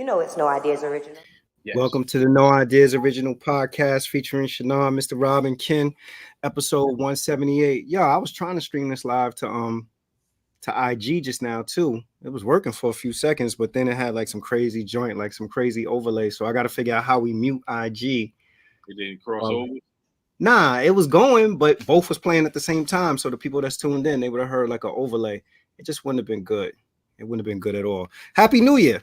You know it's No Ideas Original. Yes. Welcome to the No Ideas Original Podcast featuring Shannon, Mr. Rob, and Ken, episode 178. Yeah, I was trying to stream this live to IG just now too. It was working for a few seconds, but then it had like some crazy joint, like some crazy overlay. So I got to figure out how we mute IG. It didn't cross over? Nah, it was going, but both was playing at the same time. So the people that's tuned in, they would have heard like an overlay. It just wouldn't have been good. It wouldn't have been good at all. Happy New Year.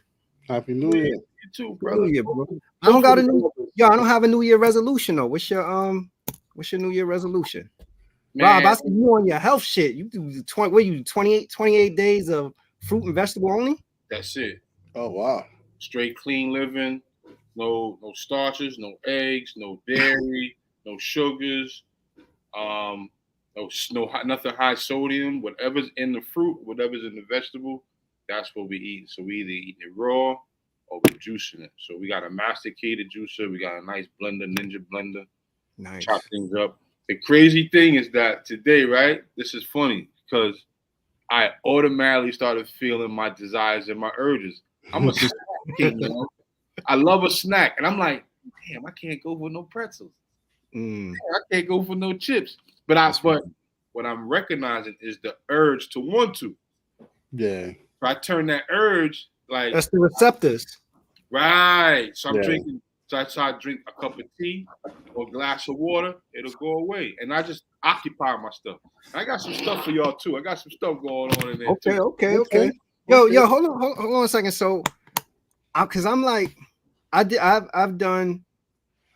Happy New Year. You too, brother. New Year, bro. I don't got a new. Yo, I don't have a New Year resolution though. What's your New Year resolution? Man, Rob, I see you on your health shit. You do 20. What you 28 days of fruit and vegetable only? that's it. Oh wow. Straight clean living. No starches, no eggs, no dairy, no sugars, nothing high sodium. Whatever's in the fruit, whatever's in the vegetable, that's what we eat. So we either eat it raw or we're juicing it. So we got a masticated juicer. We got a nice blender, Ninja blender. Nice. Chop things up. The crazy thing is that today, right? This is funny because I automatically started feeling my desires and my urges. I'm a snack king, you know? I love a snack, and I'm like, damn, I can't go for no pretzels. Damn, I can't go for no chips. But what I'm recognizing is the urge to want to. Yeah. So I turn that urge like That's the receptors. right. So I'm Yeah. drinking. So I drink a cup of tea or a glass of water. It'll go away, and I just occupy my stuff. I got some stuff for y'all too. I got some stuff going on in there. Okay. Yo, hold on a second. So, because I'm like, I've done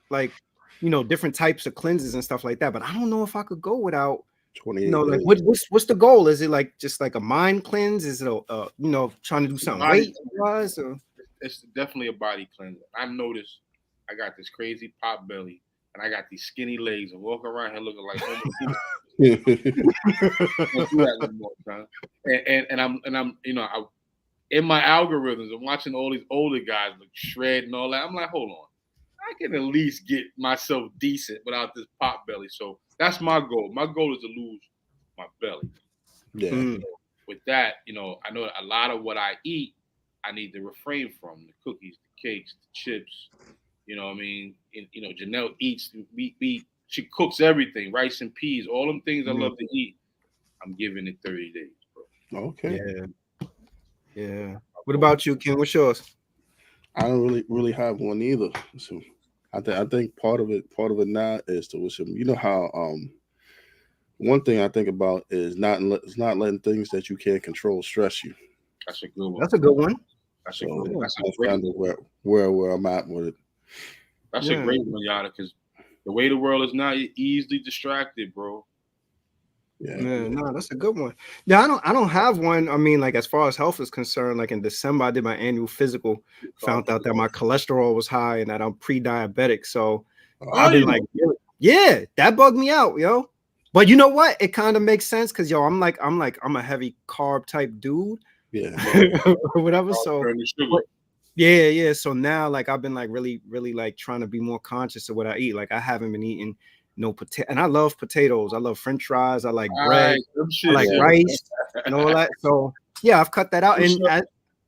like, different types of cleanses and stuff like that, but I don't know if I could go without. 28 Like days. what's the goal? Is it like just like a mind cleanse? Is it trying to do something Body- weight-wise? Or? It's definitely a body cleanser. I noticed I got this crazy pot belly, and I got these skinny legs, and walking around here looking like Homer Simpson. Don't do that no more, son. And I'm in my algorithms. I'm watching all these older guys look shred and all that. I'm like, hold on, I can at least get myself decent without this pot belly. So that's my goal. My goal is to lose my belly. Yeah. With that, I know a lot of what I eat, I need to refrain from the cookies, the cakes, the chips. You know what I mean? And, Janelle eats. She cooks everything, rice and peas, all them things I love to eat. I'm giving it 30 days, bro. Okay. Yeah. What about you, Ken? What's yours? I don't really have one either. So I think part of it now is to wish him. You know how one thing I think about is not letting things that you can't control stress you. That's a good one. That's a good one. That's a So good one. that's kind of where I'm at with it. That's a great one, Yada, because the way the world is now, you're easily distracted, bro. Yeah. No, that's a good one. Yeah, I don't have one. I mean, like as far as health is concerned, like in December, I did my annual physical, found out that my cholesterol was high and that I'm pre-diabetic. So I've been like, yeah, that bugged me out, yo. But you know what? It kind of makes sense because I'm a heavy carb type dude. Yeah. Or whatever. So yeah. So now like I've been like really, really like trying to be more conscious of what I eat. Like I haven't been eating no potato, and I love potatoes. I love French fries. I like bread. I like rice and all that. So yeah, I've cut that out. And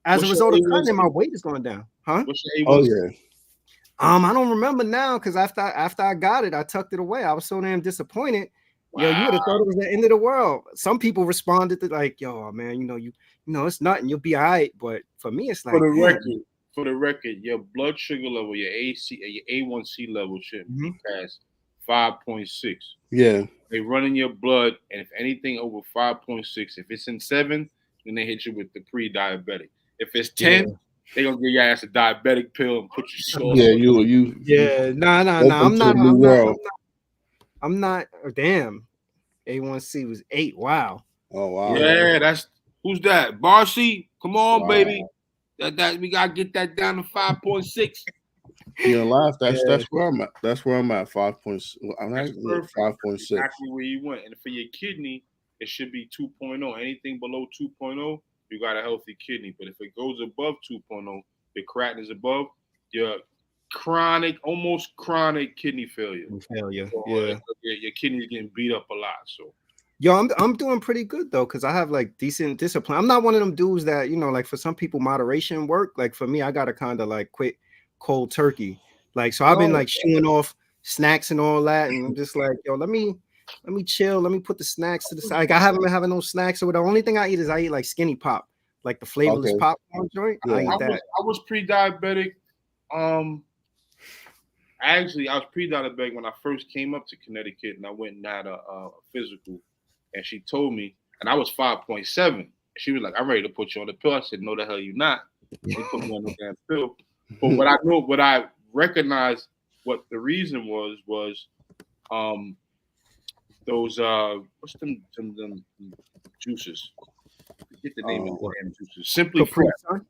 as a result of cutting it, my weight is going down. Huh? Oh yeah. I don't remember now because after I got it, I tucked it away. I was so damn disappointed. Wow. Yo, you would have thought it was the end of the world. Some people responded to like, yo, man, it's nothing. You'll be all right. But for me, it's like for the record, your blood sugar level, your A1C level should be past 5.6. Yeah. They run in your blood, and if anything over 5.6, if it's in 7, then they hit you with the pre-diabetic. If it's 10, they're gonna give your ass a diabetic pill and put you slow. Yeah, you. Yeah, I'm not. Damn, A1C was 8. Wow. Oh wow. Yeah, that's who's that? Barcy, come on, baby. That we gotta get that down to 5.6. You laugh. That's where I'm at. That's where I'm at. 5.6. I'm at 5.6. Exactly where you went. And for your kidney, it should be 2.0. Anything below 2.0, you got a healthy kidney. But if it goes above 2.0, the creatinine is above, you're almost chronic kidney failure. So, your kidney's getting beat up a lot. So Yo, I'm doing pretty good though, because I have like decent discipline. I'm not one of them dudes that, like for some people, moderation work. Like for me, I gotta kind of like quit cold turkey. Like, so I've been No, like shooing off snacks and all that, and I'm just like, yo, let me chill. Let me put the snacks to the side. Like, I haven't been having no snacks. So the only thing I eat like skinny pop, like the flavorless Okay. popcorn joint. I Yeah. eat that. I was pre-diabetic. Actually, I was pre-diabetic when I first came up to Connecticut, and I went and had a physical, and she told me, and I was 5.7. She was like, "I'm ready to put you on the pill." I said, "No, the hell you not." She put me on the damn pill. But what I recognized, what the reason was those what's them juices? I forget the name of the damn juices. Simply Capri Prep, Sun.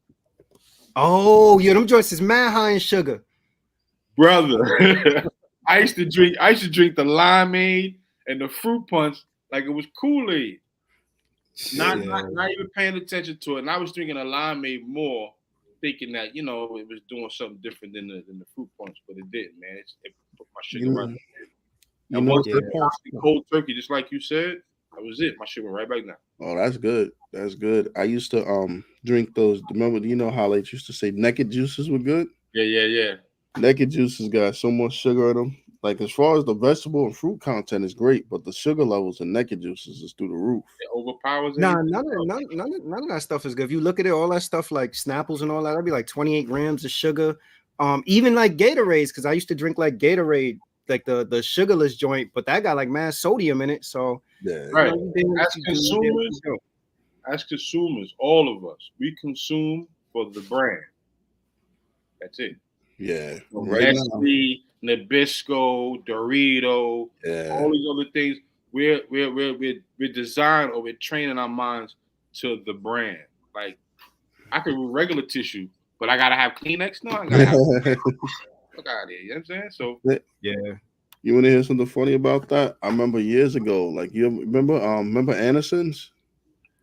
Oh, yeah, them joints is mad high in sugar. brother. I used to drink the limeade and the fruit punch like it was Kool-Aid. Not even paying attention to it. And I was drinking a limeade more, thinking that it was doing something different than the fruit punch, but it didn't, man. It put my sugar right back in. And once I cold turkey, just like you said, that was it. My sugar right back now. Oh, that's good. That's good. I used to drink those. Remember, you know how they used to say naked juices were good? Yeah. Naked juices got so much sugar in them. Like as far as the vegetable and fruit content is great, but the sugar levels in naked juices is through the roof. It overpowers Nah, anything. none of that stuff is good. If you look at it, all that stuff like Snapples and all that, that'd be like 28 grams of sugar. Even like Gatorades, because I used to drink like Gatorade, like the sugarless joint, but that got like mass sodium in it. So Yeah. Right. As consumers, all of us, we consume for the brand. That's it. Yeah. Right. Nestle, Nabisco, Dorito, all these other things. We're designed, or we're training our minds to the brand. Like I could use regular tissue, but I gotta have Kleenex. No, I gotta have. Look out of here. You know what I'm saying? So yeah. You want to hear something funny about that? I remember years ago, like you remember Anderson's?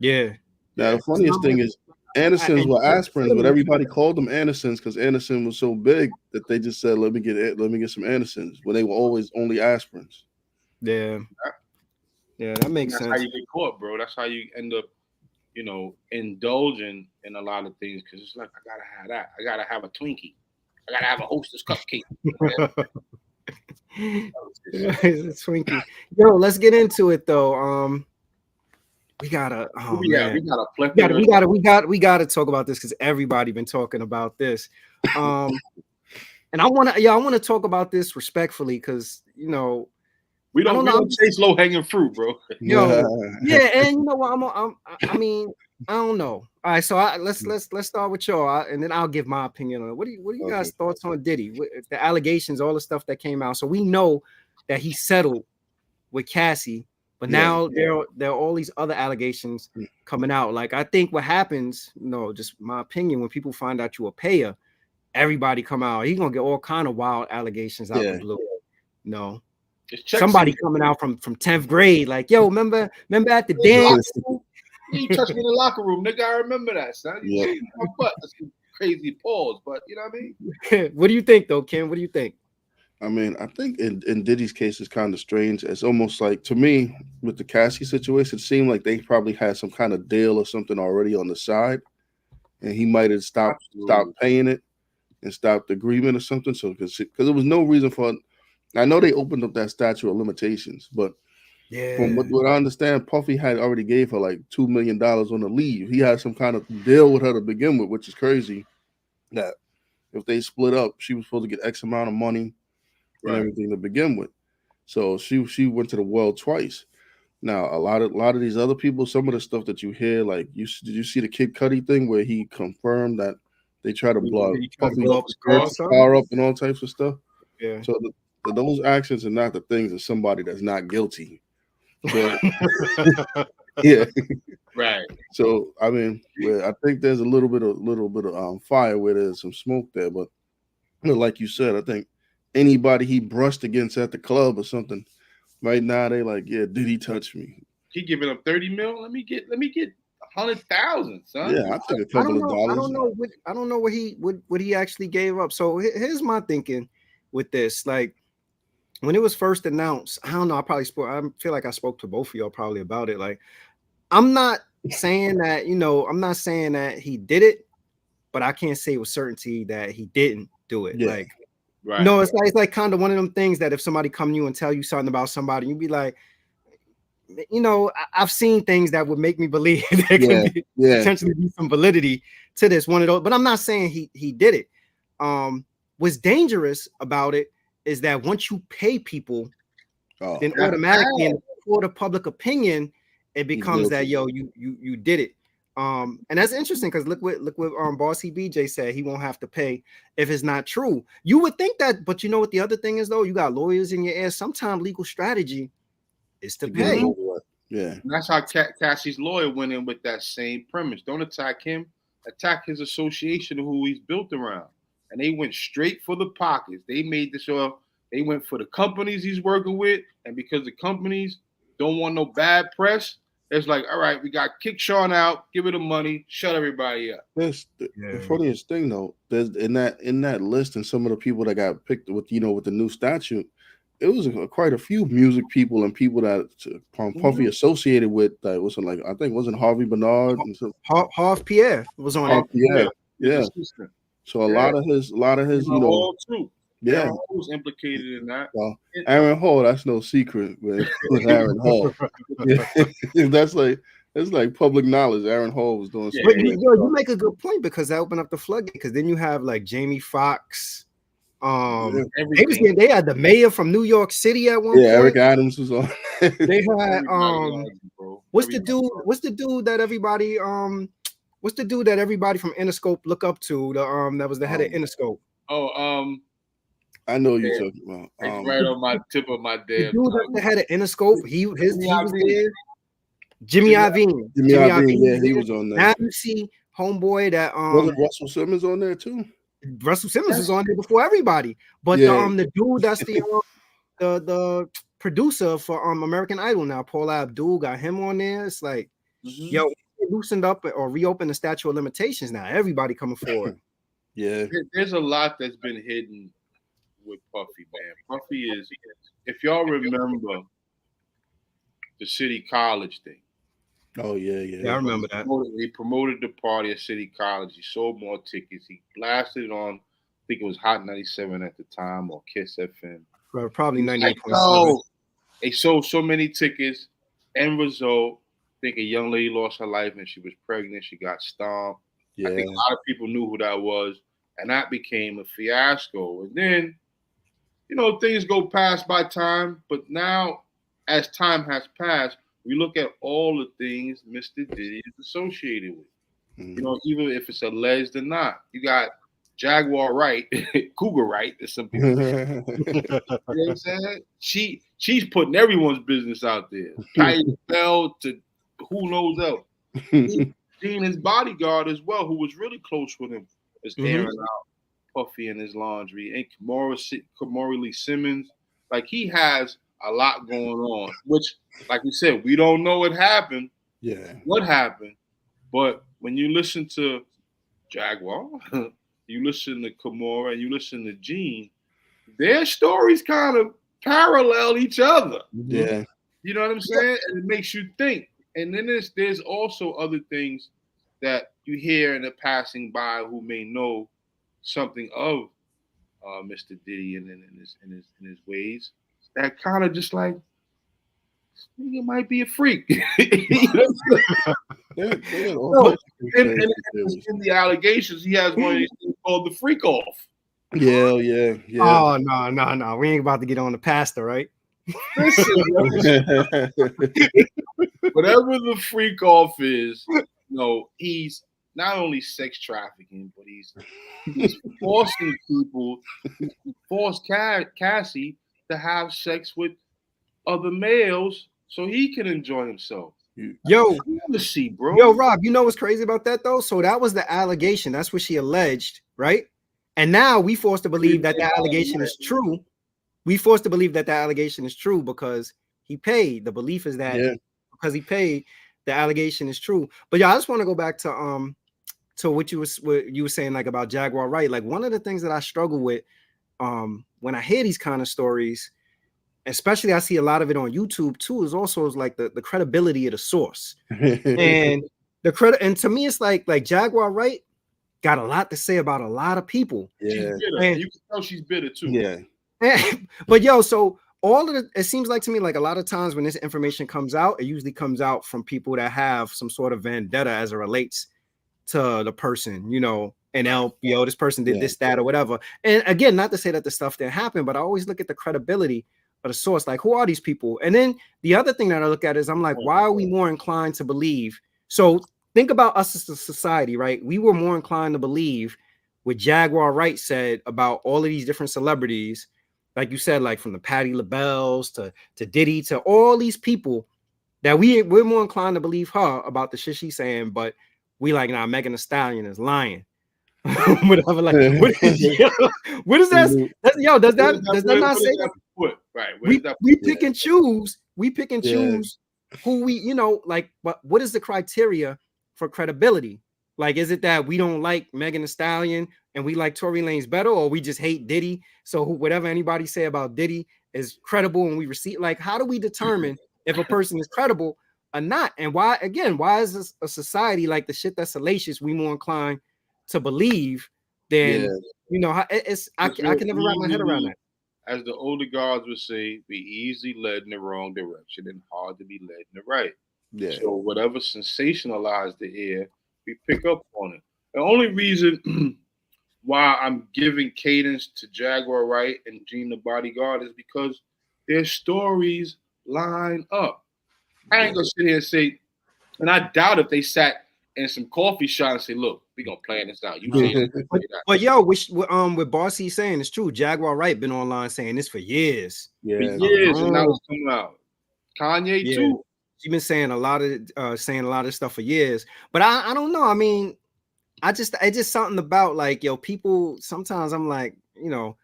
Yeah. Now the funniest thing is Anderson's were aspirins, but everybody called them Anderson's because Anderson was so big that they just said, "Let me get some Anderson's," when they were always only aspirins. Yeah, that makes sense. That's how you get caught, bro. That's how you end up, indulging in a lot of things because it's like I gotta have that. I gotta have a Twinkie. I gotta have a Hostess cupcake. It's Twinkie. Yo, let's get into it though. We gotta talk about this because everybody been talking about this. And I want to talk about this respectfully because we don't chase low hanging fruit, bro. Yo, yeah, and you know what? I mean, I don't know. All right, so let's start with y'all, and then I'll give my opinion on it. What do you guys' thoughts on Diddy? The allegations, all the stuff that came out. So we know that he settled with Cassie, but now there are all these other allegations coming out. Like I think what happens, just my opinion, when people find out you a payer, everybody come out. He's gonna get all kind of wild allegations out the blue. No. Somebody coming out from 10th grade, like, yo, remember at the dance? You touched me in the locker room, nigga. I remember that, son. You my butt. That's some crazy pause, but you know what I mean? What do you think, though, Kim? What do you think? I mean, I think in Diddy's case, it's kind of strange. It's almost like, to me, with the Cassie situation, it seemed like they probably had some kind of deal or something already on the side, and he might have stopped paying it and stopped the agreement or something. So because there was no reason for. I know they opened up that statute of limitations, but from what I understand, Puffy had already gave her like $2 million on the leave. He had some kind of deal with her to begin with, which is crazy. That if they split up, she was supposed to get X amount of money and everything to begin with. So she went to the well twice. Now a lot of these other people, some of the stuff that you hear, like did you see the Kid Cudi thing where he confirmed that they try to blow Puffy car up and all types of stuff? Yeah. So those actions are not the things of somebody that's not guilty. But, yeah. Right. So I mean, I think there's a little bit of fire where there's some smoke there, but like you said, I think anybody he brushed against at the club or something, right now they like, yeah, did he touch me? He giving up 30 mil. Let me get 100,000, son. Yeah, I took a couple of dollars. I don't know what he actually gave up. So here's my thinking with this. Like, when it was first announced, I don't know. I feel like I spoke to both of y'all probably about it. Like, I'm not saying that, I'm not saying that he did it, but I can't say with certainty that he didn't do it. Yeah. Like, Right. no, it's like kind of one of them things that if somebody come to you and tell you something about somebody, you'd be like, I've seen things that would make me believe there can potentially be some validity to this one of those, but I'm not saying he did it. What's dangerous about it is that once you pay people, then automatically in the court of public opinion, it becomes that you did it. And that's interesting because look what Bossy BJ said, he won't have to pay if it's not true. You would think that, but you know what the other thing is though? You got lawyers in your ear. Sometimes legal strategy is to pay. Yeah. And that's how Cassie's lawyer went in with that same premise. Don't attack him, attack his association who he's built around. And they went straight for the pockets. They made this they went for the companies he's working with, and because the companies don't want no bad press, it's like, all right, we got kick Sean out, give it the money, shut everybody up. That's the funniest thing though. There's in that list, and some of the people that got picked with with the new statute, it was quite a few music people and people that Puffy associated with. That wasn't like, I think wasn't Harvey Bernard and Harv Pierre was on it. Pierre, yeah. So a lot of his, Hall too. Yeah, Aaron Hall was implicated in that. Well, Aaron Hall, that's no secret with Aaron Hall. That's like public knowledge. Aaron Hall was doing. But you make a good point because that opened up the floodgate. Because then you have like Jamie Foxx. They had the mayor from New York City at one point. Eric Adams was on. They had what's the dude that everybody from Interscope look up to? That was the head of Interscope. I know you're talking about. It's right on my tip of my damn. The dude that's the head of Interscope. He was there. Jimmy Iovine. Jimmy Iovine, he was on there. Now you see homeboy that wasn't Russell Simmons on there too. Russell Simmons was on there before everybody, but the dude that's the producer for American Idol now, Paula Abdul, got him on there. It's like, yo, loosened up or reopened the statute of limitations now. Everybody coming forward. Yeah, there's a lot that's been hidden with Puffy, man. Puffy is, if y'all remember the City College thing. Oh yeah, I remember that. He promoted the party at City College. He sold more tickets. He blasted on, I think it was Hot 97 at the time or Kiss FM. Probably 98.7. Oh, they sold so many tickets. End result, I think a young lady lost her life and she was pregnant. She got stomped. Yeah. I think a lot of people knew who that was, and that became a fiasco. And then, things go past by time, but now, as time has passed, we look at all the things Mr. Diddy is associated with. Mm-hmm. Even if it's alleged or not. You got Jaguar Wright, Cougar Wright, or some people. You know what I'm saying? She's putting everyone's business out there. Titus Bell to who knows else. Being his bodyguard as well, who was really close with him, is airing out Puffy and his laundry. And Kamora Lee Simmons, like he has a lot going on, which, like we said, we don't know what happened. Yeah. What happened. But when you listen to Jaguar, you listen to Kamora, and you listen to Gene, their stories kind of parallel each other. Yeah. You know what I'm saying? And it makes you think. And then there's also other things that you hear in the passing by who may know something of Mr. Diddy and in his ways. That kind of just like, nigga might be a freak. In the allegations, he has one of these things called the freak off. Yeah. Oh, no. We ain't about to get on the pastor, right? Listen, whatever the freak off is, he's not only sex trafficking, but he's forcing people, forced Cassie to have sex with other males so he can enjoy himself. Yo, see, bro. Yo, Rob, you know what's crazy about that though? So that was the allegation. That's what she alleged, right? And now we forced to believe that allegation is true. We forced to believe that allegation is true because he paid. The belief is that because he paid, the allegation is true. But yeah, I just want to go back to what you were saying, like about Jaguar Wright. Like one of the things that I struggle with when I hear these kind of stories especially I see a lot of it on YouTube too, is also like the credibility of the source. And the credit, and to me, it's like Jaguar Wright got a lot to say about a lot of people. Yeah. She's bitter. And you can tell she's bitter too. Yeah. But yo, so all of it seems like to me like a lot of times when this information comes out, it usually comes out from people that have some sort of vendetta as it relates to the person, you know, and this person did this, that, or whatever. And again, not to say that the stuff didn't happen, but I always look at the credibility of the source. Like, who are these people? And then the other thing that I look at is I'm like, why are we more inclined to believe? So think about us as a society, right? We were more inclined to believe what Jaguar Wright said about all of these different celebrities, like you said, like from the Patti LaBelle's to Diddy to all these people that we're more inclined to believe her about the shit she's saying, but we like, nah, Megan Thee Stallion is lying. Whatever, like what is that? Yo, does that not say that? Right. We pick and choose. We pick and choose who we, you know, like, but what is the criteria for credibility? Like, is it that we don't like Megan Thee Stallion and we like Tory Lanez better, or we just hate Diddy? So whatever anybody say about Diddy is credible and we receive, like, how do we determine if a person is credible or not? And why is this a society like the shit that's salacious we more inclined to believe than, you know, I can never wrap my head around that. As the older guards would say, be easily led in the wrong direction and hard to be led in the right. Yeah. So whatever sensationalized the air, we pick up on it. The only reason why I'm giving cadence to Jaguar Wright and Gene the Bodyguard is because their stories line up. I ain't gonna sit here and say, and I doubt if they sat in some coffee shop and say, look, we gonna plan this out. But yo, with Bossy saying it's true. Jaguar Wright been online saying this for years. For years, and now it's coming out. Kanye too. She's been saying a lot of stuff for years. But I don't know. I mean, it's just something about like, yo, people sometimes I'm like, you know,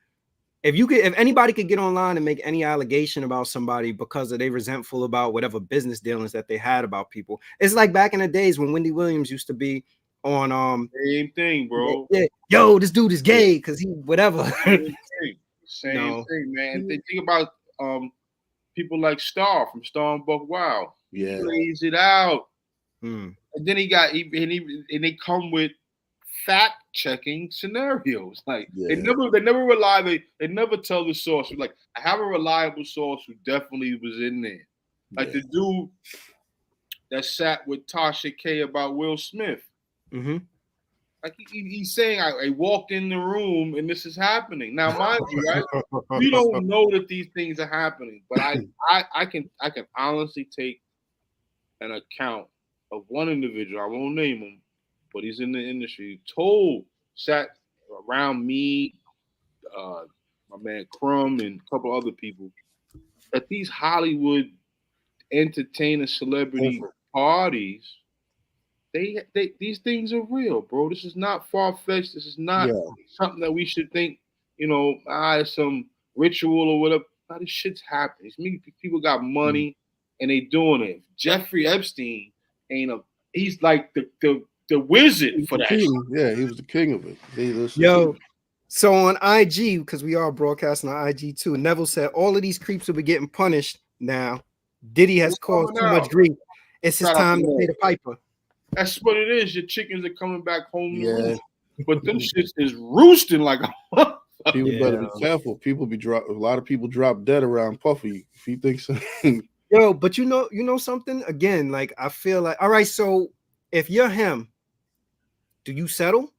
if anybody could get online and make any allegation about somebody because they resentful about whatever business dealings that they had about people, it's like back in the days when Wendy Williams used to be on same thing, bro. Yeah, yo, this dude is gay because he whatever. Same thing, man. They think about people like Star from Star and Buck Wild. Yeah, he lays it out, and then they come with fact-checking scenarios. Like they never rely. They never tell the source. Like, I have a reliable source who definitely was in there. Like the dude that sat with Tasha K about Will Smith. Mm-hmm. Like he's saying, I walked in the room and this is happening. Now, mind you, right? We don't know that these things are happening, but I can honestly take an account of one individual. I won't name him, but he's in the industry. Sat around me, my man Crumb, and a couple other people, that these Hollywood entertainer celebrity parties, these things are real, bro. This is not far-fetched. This is not something that we should think, you know, it's some ritual or whatever. No, this shit's happening. People got money and they doing it. Jeffrey Epstein he's like the wizard for that. Yeah, he was the king of it. Yo, so on IG, because we are broadcasting on IG too, Neville said all of these creeps will be getting punished now. Diddy has caused too much grief. It's his time to pay the piper. That's what it is. Your chickens are coming back home. Yeah. But them shits is roosting like a people better be careful. A lot of people drop dead around Puffy if he thinks Yo, but you know something? Again, like I feel like, all right, so if you're him, do you settle?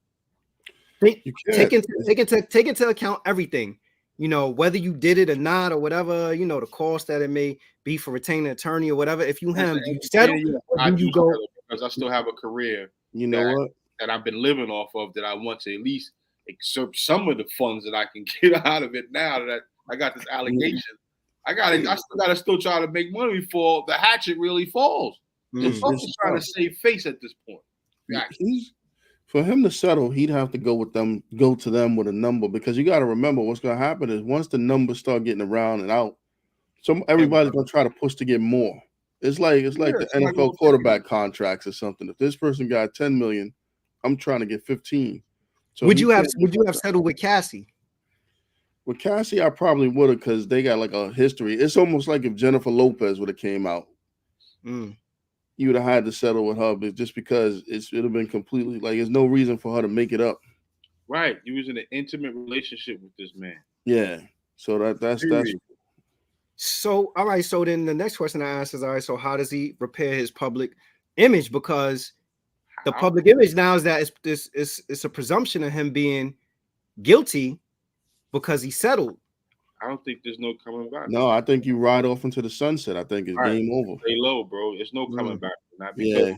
Take into account everything. You know, whether you did it or not, or whatever, you know, the cost that it may be for retaining an attorney or whatever. If you him, do you settle? Or do you go? Because I still have a career. You know what? That I've been living off of, that I want to at least exert some of the funds that I can get out of it now that I got this allegation. I still try to make money before the hatchet really falls. It's trying to save face at this point. For him to settle, he'd have to go to them with a number, because you got to remember what's going to happen is once the numbers start getting around and out, everybody's going to try to push to get more. It's like the NFL quarterback contracts or something. If this person got 10 million, I'm trying to get 15. So would you have settled with Cassie? With Cassie, I probably would have because they got like a history. It's almost like if Jennifer Lopez would have came out, you would have had to settle with her, but just because it would have been completely like there's no reason for her to make it up. Right, you was in an intimate relationship with this man. Yeah, so that's. So all right, so then the next question I ask is, all right, so how does he repair his public image? Because the public image now is that it's a presumption of him being guilty because he settled. I don't think there's no coming back. No, I think you ride off into the sunset. I think it's game over. Stay low, bro. There's no coming back from that. Because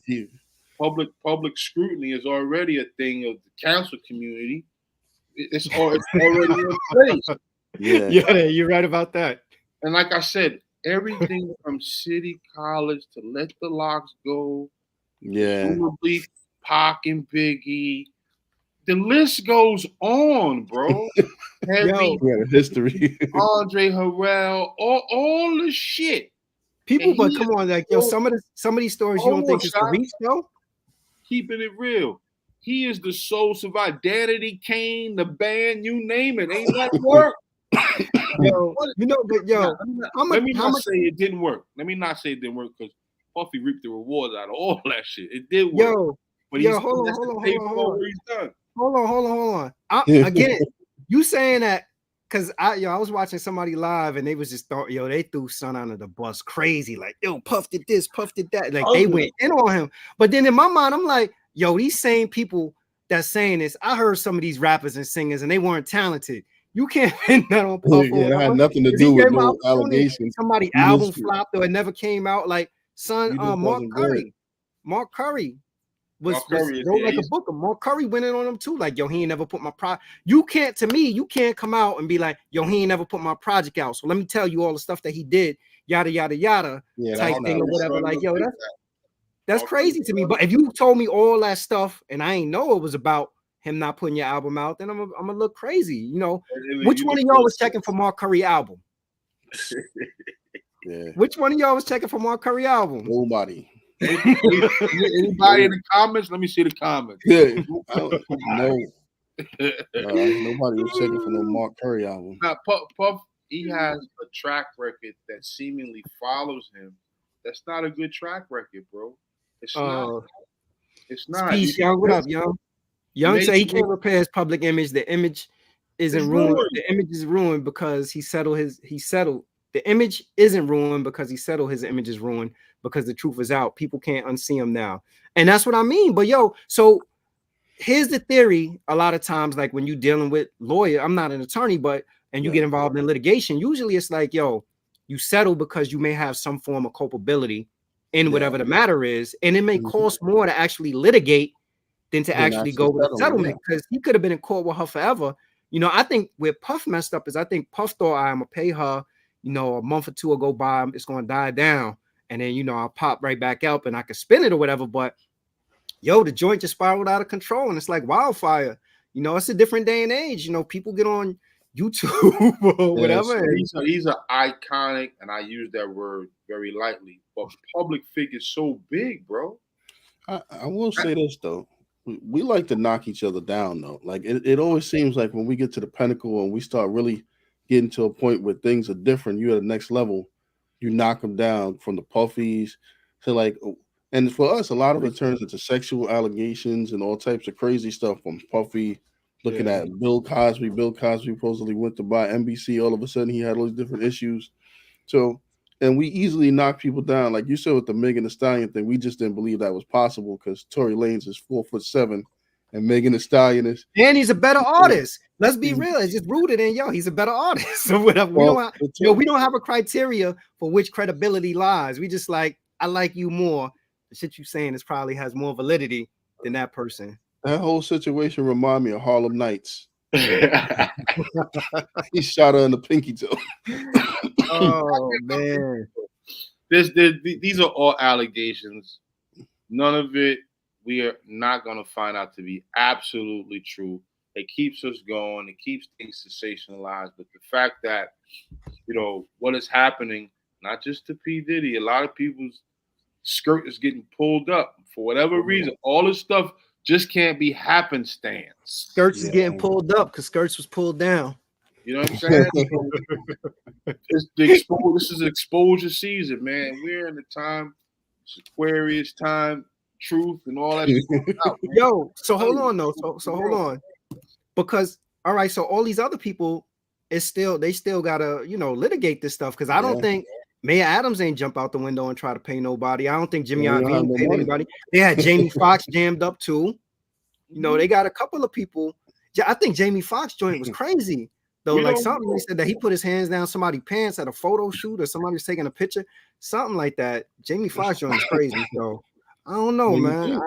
public scrutiny is already a thing of the council community. It's already in place. Yeah, you're right about that. And like I said, everything from City College to Let the Locks Go, presumably Pac and Biggie, the list goes on, bro. Heavy, history. Andre Harrell, all the shit. People, but come on, like some of these stories you don't think is the reach though? Keeping it real. He is the sole survivor. Danity Kane, the band, you name it. Ain't that work? Let me not say it didn't work. Let me not say it didn't work because Puffy reaped the rewards out of all that shit. It did work. Hold on. Again, you saying that because I was watching somebody live and they was just they threw Son under the bus crazy, like Puff did this, Puff did that, like they went in on him. But then in my mind, I'm like, these same people that's saying this, I heard some of these rappers and singers and they weren't talented. You can't pin that on Puff. It had nothing to do with no allegations. Somebody album flopped or it never came out. Like Mark Curry was wrote like a book. Mark Curry went in on him too. Like, he ain't never put my project. You can't come out and be like, he ain't never put my project out. So let me tell you all the stuff that he did, yada yada yada, type thing or whatever. Like, that's crazy to me. But if you told me all that stuff and I ain't know it was about him not putting your album out, then I'm gonna look crazy. Which one of y'all was checking for Mark Curry album? Which one of y'all was checking for Mark Curry album? Nobody. Anybody in the comments? Let me see the comments. No. Nobody was checking for no Mark Curry album. Now, Puff, he has a track record that seemingly follows him. That's not a good track record, bro. It's not. It's not. Peace, Young. What up, Young? Young say he can't repair his public image. The image isn't ruined. The image is ruined because he settled. The image isn't ruined because he settled. His image is ruined because the truth is out. People can't unsee him now. And that's what I mean. But so here's the theory. A lot of times, like when you're dealing with lawyer, I'm not an attorney, and you get involved in litigation, usually it's like, you settle because you may have some form of culpability in whatever the matter is. And it may cost more to actually litigate than to actually go with a settlement, because he could have been in court with her forever. I think where Puff messed up is I think Puff thought I'm gonna pay her, a month or two will go by, it's gonna die down, and then I'll pop right back up and I can spin it or whatever. But the joint just spiraled out of control and it's like wildfire. It's a different day and age. People get on YouTube or whatever. He's an iconic, and I use that word very lightly, but public figure so big, bro. I will say this though. We like to knock each other down though. Like it always seems like when we get to the pinnacle and we start really getting to a point where things are different, you're at the next level, you knock them down from the Puffies to and for us, a lot of it turns into sexual allegations and all types of crazy stuff from Puffy, looking at Bill Cosby. Bill Cosby supposedly went to buy NBC. All of a sudden he had all these different issues. And we easily knock people down. Like you said with the Megan Thee Stallion thing, we just didn't believe that was possible because Tory Lanez is 4'7" and Megan Thee Stallion is. And he's a better artist. Let's be real. It's just rooted in he's a better artist. So whatever. We don't have a criteria for which credibility lies. We just I like you more. The shit you saying probably has more validity than that person. That whole situation remind me of Harlem Nights. He shot her in the pinky toe. Oh man, these are all allegations. None of it we are not going to find out to be absolutely true. It keeps us going. It keeps things sensationalized. But the fact that what is happening, not just to P. Diddy, a lot of people's skirt is getting pulled up for whatever reason. All this stuff just can't be happenstance. Skirts is getting pulled up because Skirts was pulled down. You know what I'm saying? This is exposure season, man. We're in the time, it's Aquarius time, truth, and all that shit out, man. Yo, so hold on though. So hold on. Because all right, so all these other people they still gotta, litigate this stuff. Because I don't think Mayor Adams ain't jump out the window and try to pay nobody. I don't think Jimmy Iovine paid anybody. They had Jamie Foxx jammed up too. They got a couple of people. I think Jamie Foxx joint was crazy though. Like something he said that he put his hands down somebody's pants at a photo shoot, or somebody was taking a picture, something like that. Jamie Foxx joint was crazy. So I don't know, man.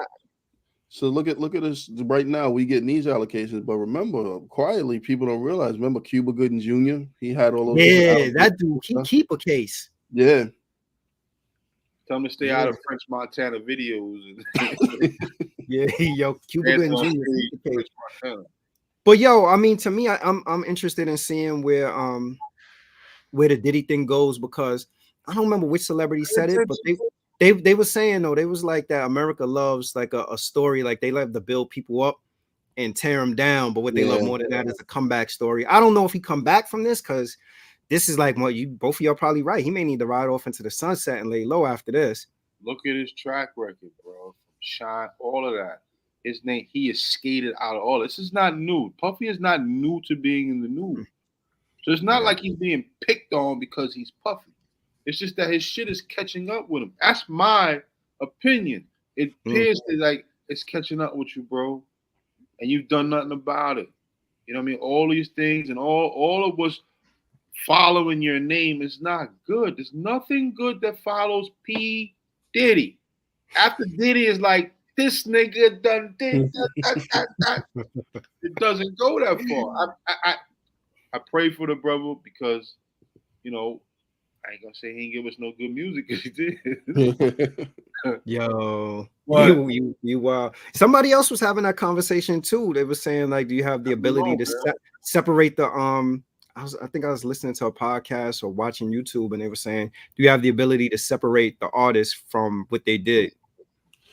So look at this right now. We getting these allocations, but remember, quietly, people don't realize. Remember Cuba Gooding Jr. He had all those. Yeah, that dude. He keep a case. Yeah. Tell him to stay out of French Montana videos. Yeah, yo, Cuba Gooding Jr. But yo, I mean, to me, I'm interested in seeing where the Diddy thing goes, because I don't remember which celebrity said it, but they were saying though, they was like that America loves like a story, like they love to build people up and tear them down, but what they love more than that is a comeback story. I don't know if he come back from this, because this is like what both of y'all probably right. He may need to ride off into the sunset and lay low after this. Look at his track record, bro. Shine, all of that. His name, he is skated out of all. This is not new. Puffy is not new to being in the news. So it's not like he's being picked on because he's Puffy. It's just that his shit is catching up with him. That's my opinion. It appears like it's catching up with you, bro. And you've done nothing about it. You know what I mean? All these things and all of what's following your name is not good. There's nothing good that follows P. Diddy. After Diddy is like, this nigga done did that. It doesn't go that far. I pray for the brother because, I ain't gonna say he ain't give us no good music because he did. Yo, you wow. Somebody else was having that conversation too. They were saying like, do you have the ability to separate the I think I was listening to a podcast or watching YouTube, and they were saying, do you have the ability to separate the artist from what they did?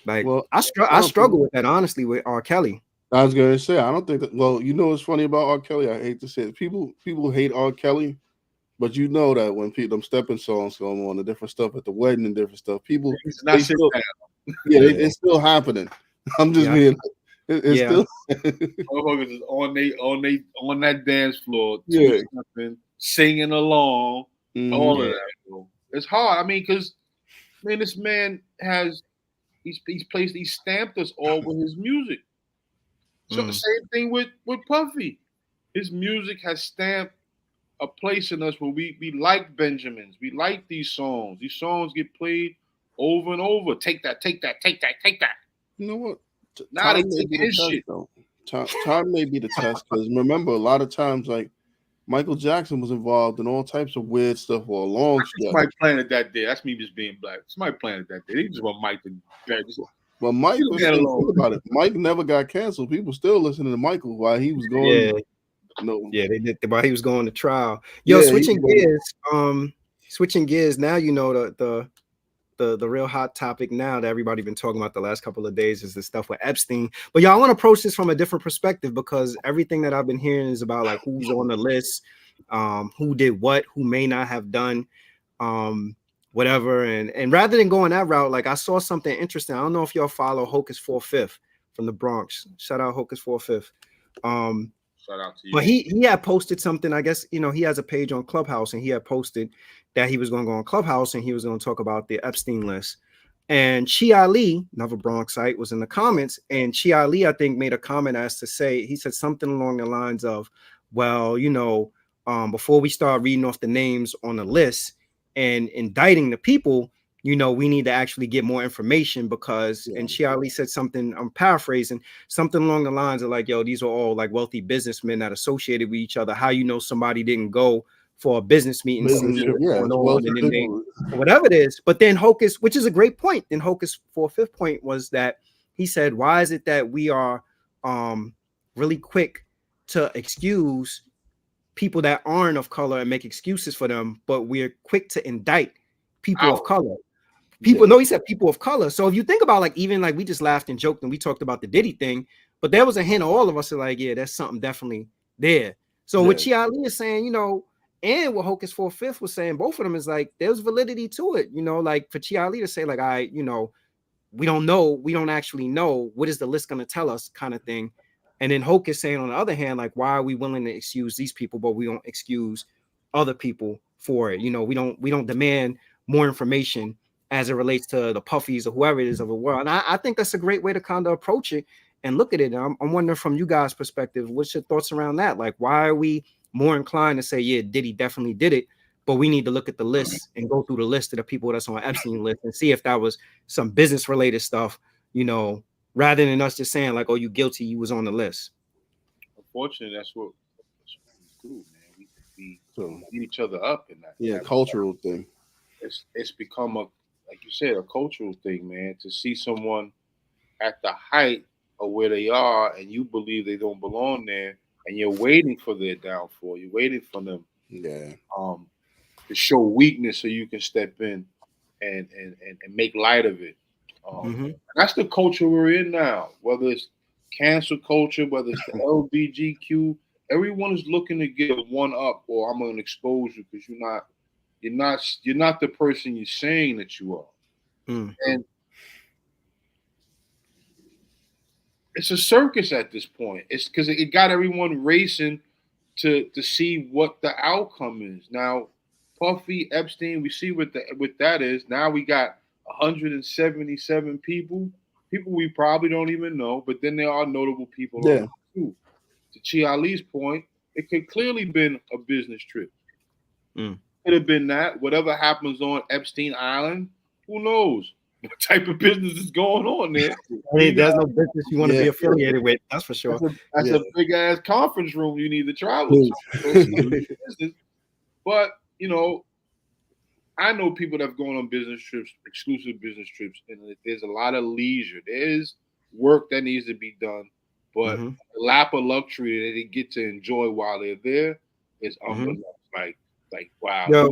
Like, well, I struggle with that honestly with R. Kelly. I was gonna say I don't think that. Well, what's funny about R. Kelly? I hate to say it. People hate R. Kelly, but you know that when them stepping songs going on, the different stuff at the wedding and different stuff, people it's still happening. I'm just being. It's still motherfuckers is on that dance floor, singing along, all of that. Bro. It's hard. I mean, because this man has he's stamped us all with his music. So the same thing with Puffy. His music has stamped a place in us where we like Benjamins. We like these songs. These songs get played over and over. Take that, take that, take that, take that. You know what? Now they take his shit. Time may be the test, because remember, a lot of times, like Michael Jackson was involved in all types of weird stuff for a long stretch. Somebody planted that day. That's me just being black. Somebody planted that day. They just want Mike to. Well, Mike was about it. Mike never got canceled. People still listening to Michael while he was going. Yeah, they did while he was going to trial. Yo, switching gears. Now the real hot topic now that everybody been talking about the last couple of days is the stuff with Epstein. But y'all, I want to approach this from a different perspective, because everything that I've been hearing is about like who's on the list, who did what, who may not have done whatever. And rather than going that route, like I saw something interesting. I don't know if y'all follow Hocus 4/5 from the Bronx. Shout out Hocus 4/5. Shout out to you. But he had posted something. I guess he has a page on Clubhouse, and he had posted that he was going to go on Clubhouse and he was going to talk about the Epstein list. And Chi Ali, another Bronxite, was in the comments, and Chi Ali, I think, made a comment as to say, he said something along the lines of, well, before we start reading off the names on the list and indicting the people, we need to actually get more information, because, and Chi Ali said something, I'm paraphrasing, something along the lines of like, yo, these are all like wealthy businessmen that associated with each other. How somebody didn't go for a business meeting, whatever it is. But then Hocus, which is a great point, then Hocus 4/5 point was that he said, why is it that we are really quick to excuse people that aren't of color and make excuses for them, but we're quick to indict people of color? He said people of color. So if you think about like, even like we just laughed and joked and we talked about the Diddy thing, but there was a hint of all of us are like, yeah, there's something definitely there. So what Chi Ali is saying, you know, and what Hocus for Fifth was saying, both of them is like there's validity to it, you know, like for Chi Ali to say, like, you know, we don't actually know what is the list going to tell us, kind of thing. And then Hocus saying on the other hand, like, why are we willing to excuse these people, but we don't excuse other people for it? You know, we don't demand more information as it relates to the Puffies or whoever it is of the world. And I think that's a great way to kind of approach it and look at it. I'm wondering from you guys' perspective, what's your thoughts around that? Like, why are we more inclined to say, yeah, Diddy definitely did it, but we need to look at the list and go through the list of the people that's on Epstein list and see if that was some business related stuff, you know, rather than us just saying like, oh, you guilty, you was on the list. Unfortunately, that's what we do, man. We beat each other up in that. Yeah, cultural thing. It's become like you said, a cultural thing, man. To see someone at the height of where they are and you believe they don't belong there, and you're waiting for their downfall. You're waiting for them, to show weakness so you can step in and make light of it. That's the culture we're in now. Whether it's cancel culture, whether it's the LBGQ, everyone is looking to get a one up, or I'm going to expose you because you're not the person you're saying that you are. And it's a circus at this point. It's because it got everyone racing to see what the outcome is. Now, Puffy, Epstein, we see what that is. Now we got 177 people we probably don't even know, but then there are notable people. Yeah. Too. To Chi Ali's point, it could clearly been a business trip. Could have been that. Whatever happens on Epstein Island, who knows what type of business is going on there? I mean, there's no business you want to be affiliated with. That's for sure. That's a big ass conference room you need to travel to. But you know, I know people that have gone on business trips, exclusive business trips, and there's a lot of leisure. There's work that needs to be done, but the lap of luxury that they get to enjoy while they're there is unbelievable. Like wow. Yo,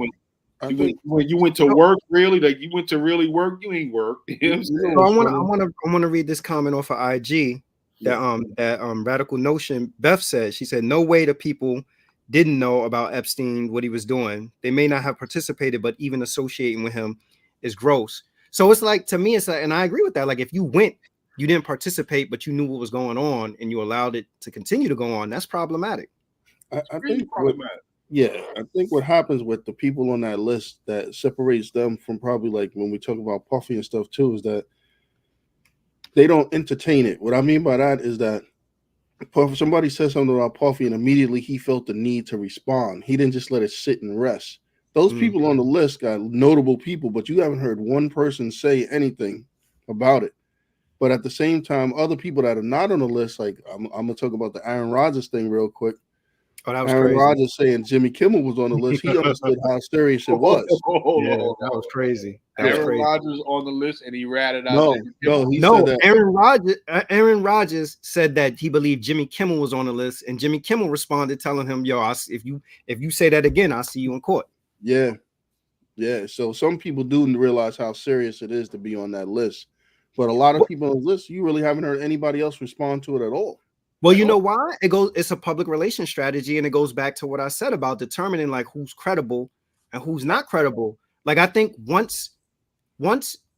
you went to work, really? Like you went to really work? You ain't work. You know what I'm saying? So I want to read this comment off of IG that Radical Notion Beth said. She said, "No way the people didn't know about Epstein, what he was doing. They may not have participated, but even associating with him is gross." So it's like, to me, it's like, and I agree with that. Like if you went, you didn't participate, but you knew what was going on and you allowed it to continue to go on, that's problematic. I think problematic. I think what happens with the people on that list that separates them from probably like when we talk about Puffy and stuff too is that they don't entertain it. What I mean by that is that somebody said something about Puffy and immediately he felt the need to respond. He didn't just let it sit and rest. Those people on the list got notable people, but you haven't heard one person say anything about it. But at the same time, other people that are not on the list, like I'm going to talk about the Aaron Rodgers thing real quick. Oh, that was Aaron crazy. Rodgers saying Jimmy Kimmel was on the list. He understood how serious it was. That was crazy. Aaron Rodgers on the list, and he ratted out. No. Aaron Rodgers said that he believed Jimmy Kimmel was on the list, and Jimmy Kimmel responded, telling him, "Yo, if you say that again, I'll see you in court." Yeah. So some people do realize how serious it is to be on that list, but a lot of people on the list, you really haven't heard anybody else respond to it at all. Well, you know why? It's a public relations strategy, and it goes back to what I said about determining like who's credible and who's not credible. Like I think once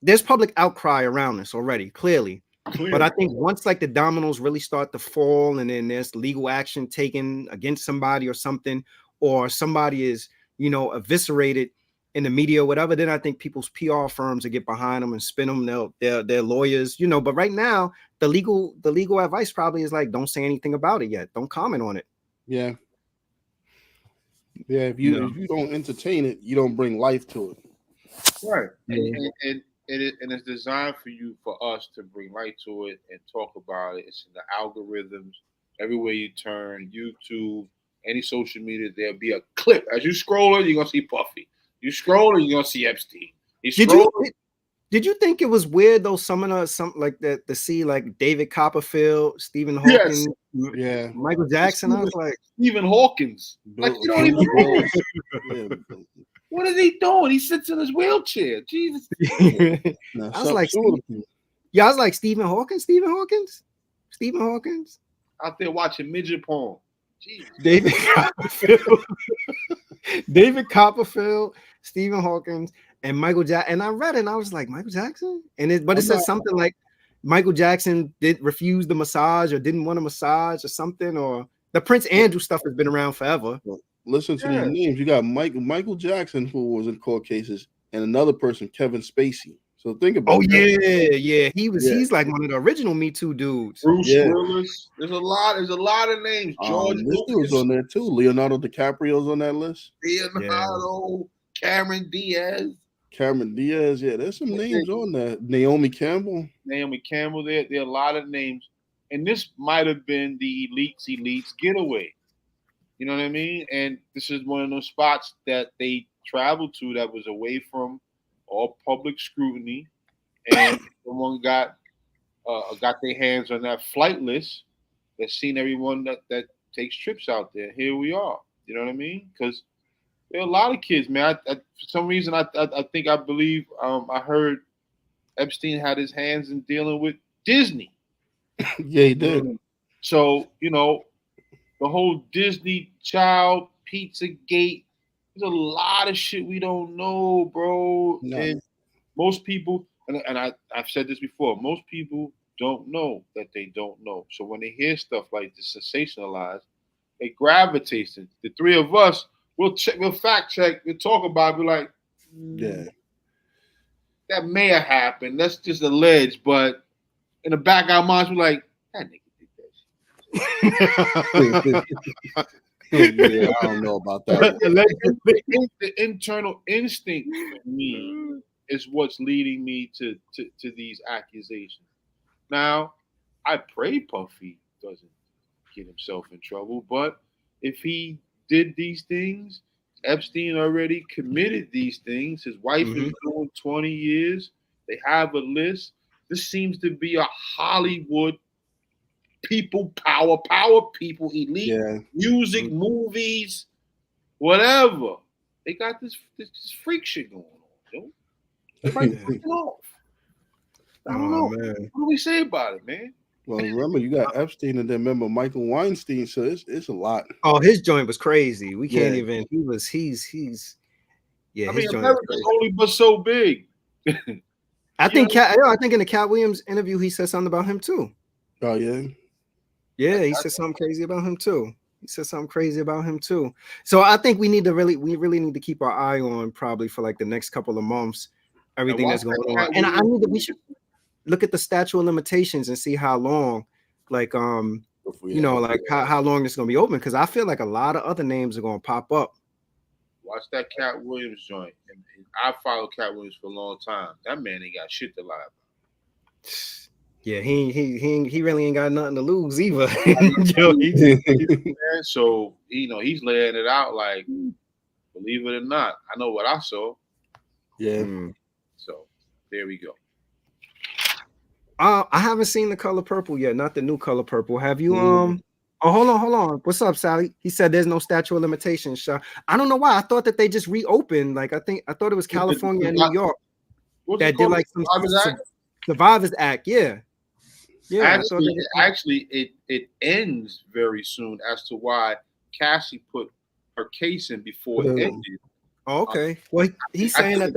there's public outcry around this already, clearly. But I think once like the dominoes really start to fall and then there's legal action taken against somebody or something, or somebody is, you know, eviscerated in the media or whatever, then I think people's PR firms will get behind them and spin them. Their lawyers, you know. But right now, the legal advice probably is like, don't say anything about it yet. Don't comment on it. Yeah. If you don't entertain it, you don't bring life to it. Right. And it's designed for us to bring light to it and talk about it. It's in the algorithms. Everywhere you turn, YouTube, any social media, there'll be a clip. As you scroll it, you're gonna see Puffy. You scroll it, you're gonna see Epstein. Did you think it was weird though? Some like that to see like David Copperfield, Stephen Hawking, Michael Jackson. I was like, Stephen Hawkins. Like you don't even know. What is he doing? He sits in his wheelchair. Jesus. I was like, Stephen Hawkins. Out there watching midget porn. Jesus. David Copperfield, David Copperfield, Stephen Hawking, and Michael Jackson. And I read it and I was like, Michael Jackson? But it says something like Michael Jackson did refuse the massage or didn't want a massage or something, or the Prince Andrew stuff has been around forever. Listen to these names. You got Michael Jackson, who was in court cases, and another person, Kevin Spacey. So think about He's like one of the original Me Too dudes. Bruce Willis. There's a lot of names. George Lucas on there too. Leonardo DiCaprio's on that list. Leonardo, Cameron Diaz. Yeah, there's some names on there. Naomi Campbell. There are a lot of names. And this might have been the elites getaway. You know what I mean? And this is one of those spots that they traveled to that was away from all public scrutiny, and someone got their hands on that flight list that's seen everyone that takes trips out there. Here we are. You know what I mean? Because there are a lot of kids, man. For some reason, I believe I heard Epstein had his hands in dealing with Disney. Yeah, he did. So, the whole Disney Child, Pizzagate, there's a lot of shit we don't know, bro. No. And most people, and I've said this before, most people don't know that they don't know. So when they hear stuff like this sensationalized, they gravitate to it. The three of us, we'll fact check, we'll talk about it, be like, that may have happened. That's just alleged, but in the back of our minds, we're like, that nigga did that shit. Yeah, I don't know about that. The internal instinct for me is what's leading me to these accusations. Now, I pray Puffy doesn't get himself in trouble, but if he did these things, Epstein already committed these things. His wife is doing 20 years. They have a list. This seems to be a Hollywood people, power people, elite, music, movies, whatever. They got this freak shit going on, yo. I don't know. Man. What do we say about it, man? Well, remember you got Epstein and then remember Michael Weinstein, so it's a lot. Oh, his joint was crazy. We can't even. He's. I mean, America's only but so big. I think in the Cat Williams interview he said something about him too. Oh yeah. Yeah, he said something crazy about him too. So I think we really need to keep our eye on probably for like the next couple of months, everything that's going on. And we should look at the statute of limitations and see how long, like how long it's gonna be open, because I feel like a lot of other names are gonna pop up. Watch that Cat Williams joint. And I followed Cat Williams for a long time. That man ain't got shit to lie about. Yeah, he really ain't got nothing to lose either. So he's laying it out like, believe it or not, I know what I saw. Yeah. So there we go. I haven't seen The Color Purple yet, not the new Color Purple. Have you? Oh, hold on. What's up, Sally? He said there's no statute of limitations. I don't know why. I thought that they just reopened. Like I thought it was California and New York that did like some Survivors Act. Yeah. Actually, it ends very soon as to why Cassie put her case in before it ended. Oh, okay. Well, he's saying that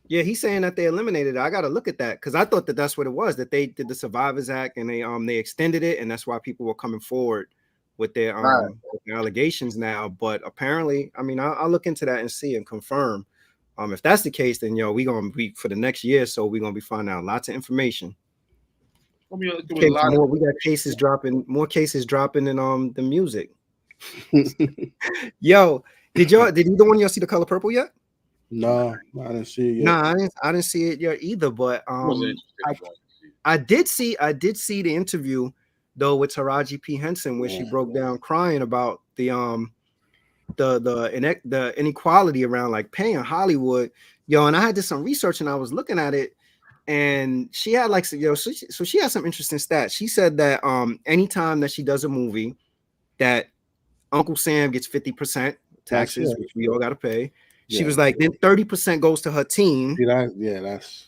he's saying that they eliminated it. I got to look at that because I thought that that's what it was, that they did the Survivors Act and they extended it, and that's why people were coming forward with their allegations now. But apparently, I mean, I'll look into that and see and confirm. If that's the case, then we gonna be for the next year, so we're gonna be finding out lots of information. We got cases dropping, more cases dropping in the music. Yo, did either one of y'all see The Color Purple yet? No, I didn't see it yet. No, I didn't see it yet either. But I did see the interview though with Taraji P. Henson where she broke down crying about the inequality around like pay in Hollywood. Yo, and I did some research and I was looking at it. And she had like, so she had some interesting stats. She said that anytime that she does a movie, that Uncle Sam gets 50% taxes, which we all got to pay. She was like, then 30% goes to her team. That's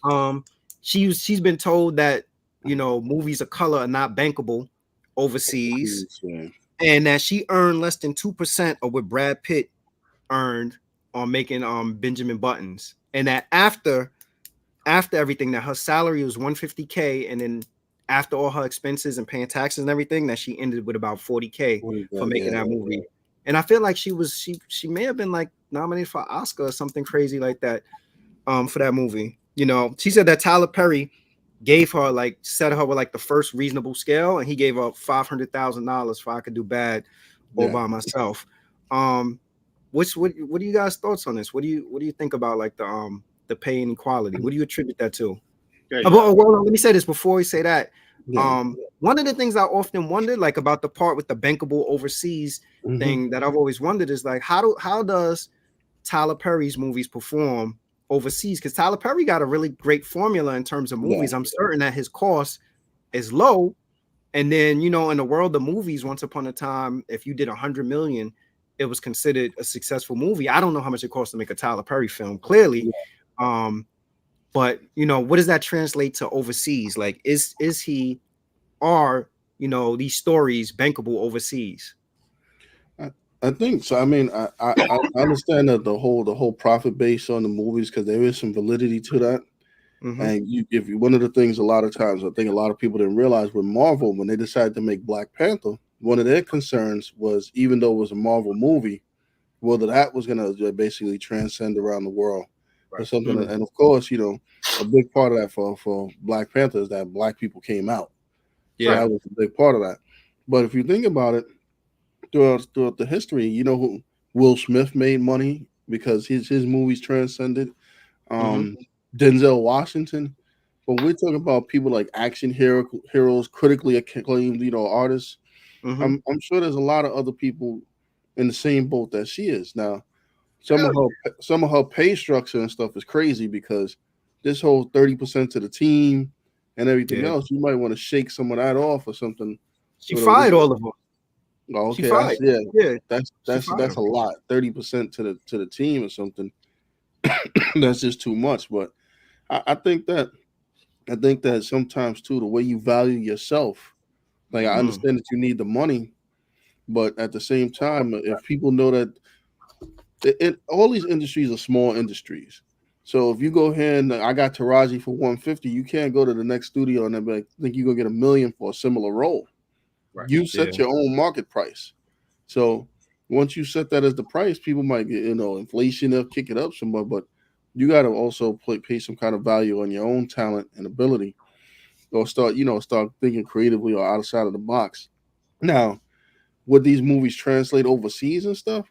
she's been told that movies of color are not bankable overseas. and that she earned less than 2% of what Brad Pitt earned on making Benjamin Buttons, and that after everything, that her salary was $150K, and then after all her expenses and paying taxes and everything, that she ended with about $40K for making that movie. And I feel like she may have been like nominated for Oscar or something crazy like that for that movie. You know, she said that Tyler Perry gave her like set her with like the first reasonable scale, and he gave her $500,000 for I Could Do Bad all by myself. What are you guys' thoughts on this? What do you think about like the pay inequality? What do you attribute that to? Well, let me say this before we say that. One of the things I often wondered, like about the part with the bankable overseas thing, that I've always wondered is like how does Tyler Perry's movies perform overseas? Because Tyler Perry got a really great formula in terms of movies. I'm certain that his cost is low, and then you know, in the world of movies, once upon a time, if you did 100 million, it was considered a successful movie. I don't know how much it costs to make a Tyler Perry film, clearly. But you know, what does that translate to overseas? Like, is he, are you know, these stories bankable overseas? I think so. I mean, I understand that the whole profit base on the movies, because there is some validity to that. And one of the things a lot of times I think a lot of people didn't realize with Marvel, when they decided to make Black Panther, one of their concerns was, even though it was a Marvel movie, whether that was going to basically transcend around the world or something. And of course, you know, a big part of that for Black Panther is that Black people came out. So that was a big part of that. But if you think about it, throughout the history, you know, who Will Smith made money because his movies transcended. Denzel Washington. But we're talking about people like action heroes, critically acclaimed, you know, artists. I'm sure there's a lot of other people in the same boat that she is. Now, some of her pay structure and stuff is crazy, because this whole 30% to the team and everything else, you might want to shake some of that off or something. She fired all of them. Oh, okay, that's a lot. 30% to the team or something. That's just too much. But I think that sometimes too, the way you value yourself, like I understand that you need the money, but at the same time, if people know that all these industries are small industries. So if you go ahead and I got Taraji for 150, you can't go to the next studio and be like, think you're gonna get $1 million for a similar role. You set your own market price. So once you set that as the price, people might get, you know, inflation, they'll kick it up somewhat, but you got to also pay some kind of value on your own talent and ability, or start thinking creatively or outside of the box. Now, would these movies translate overseas and stuff?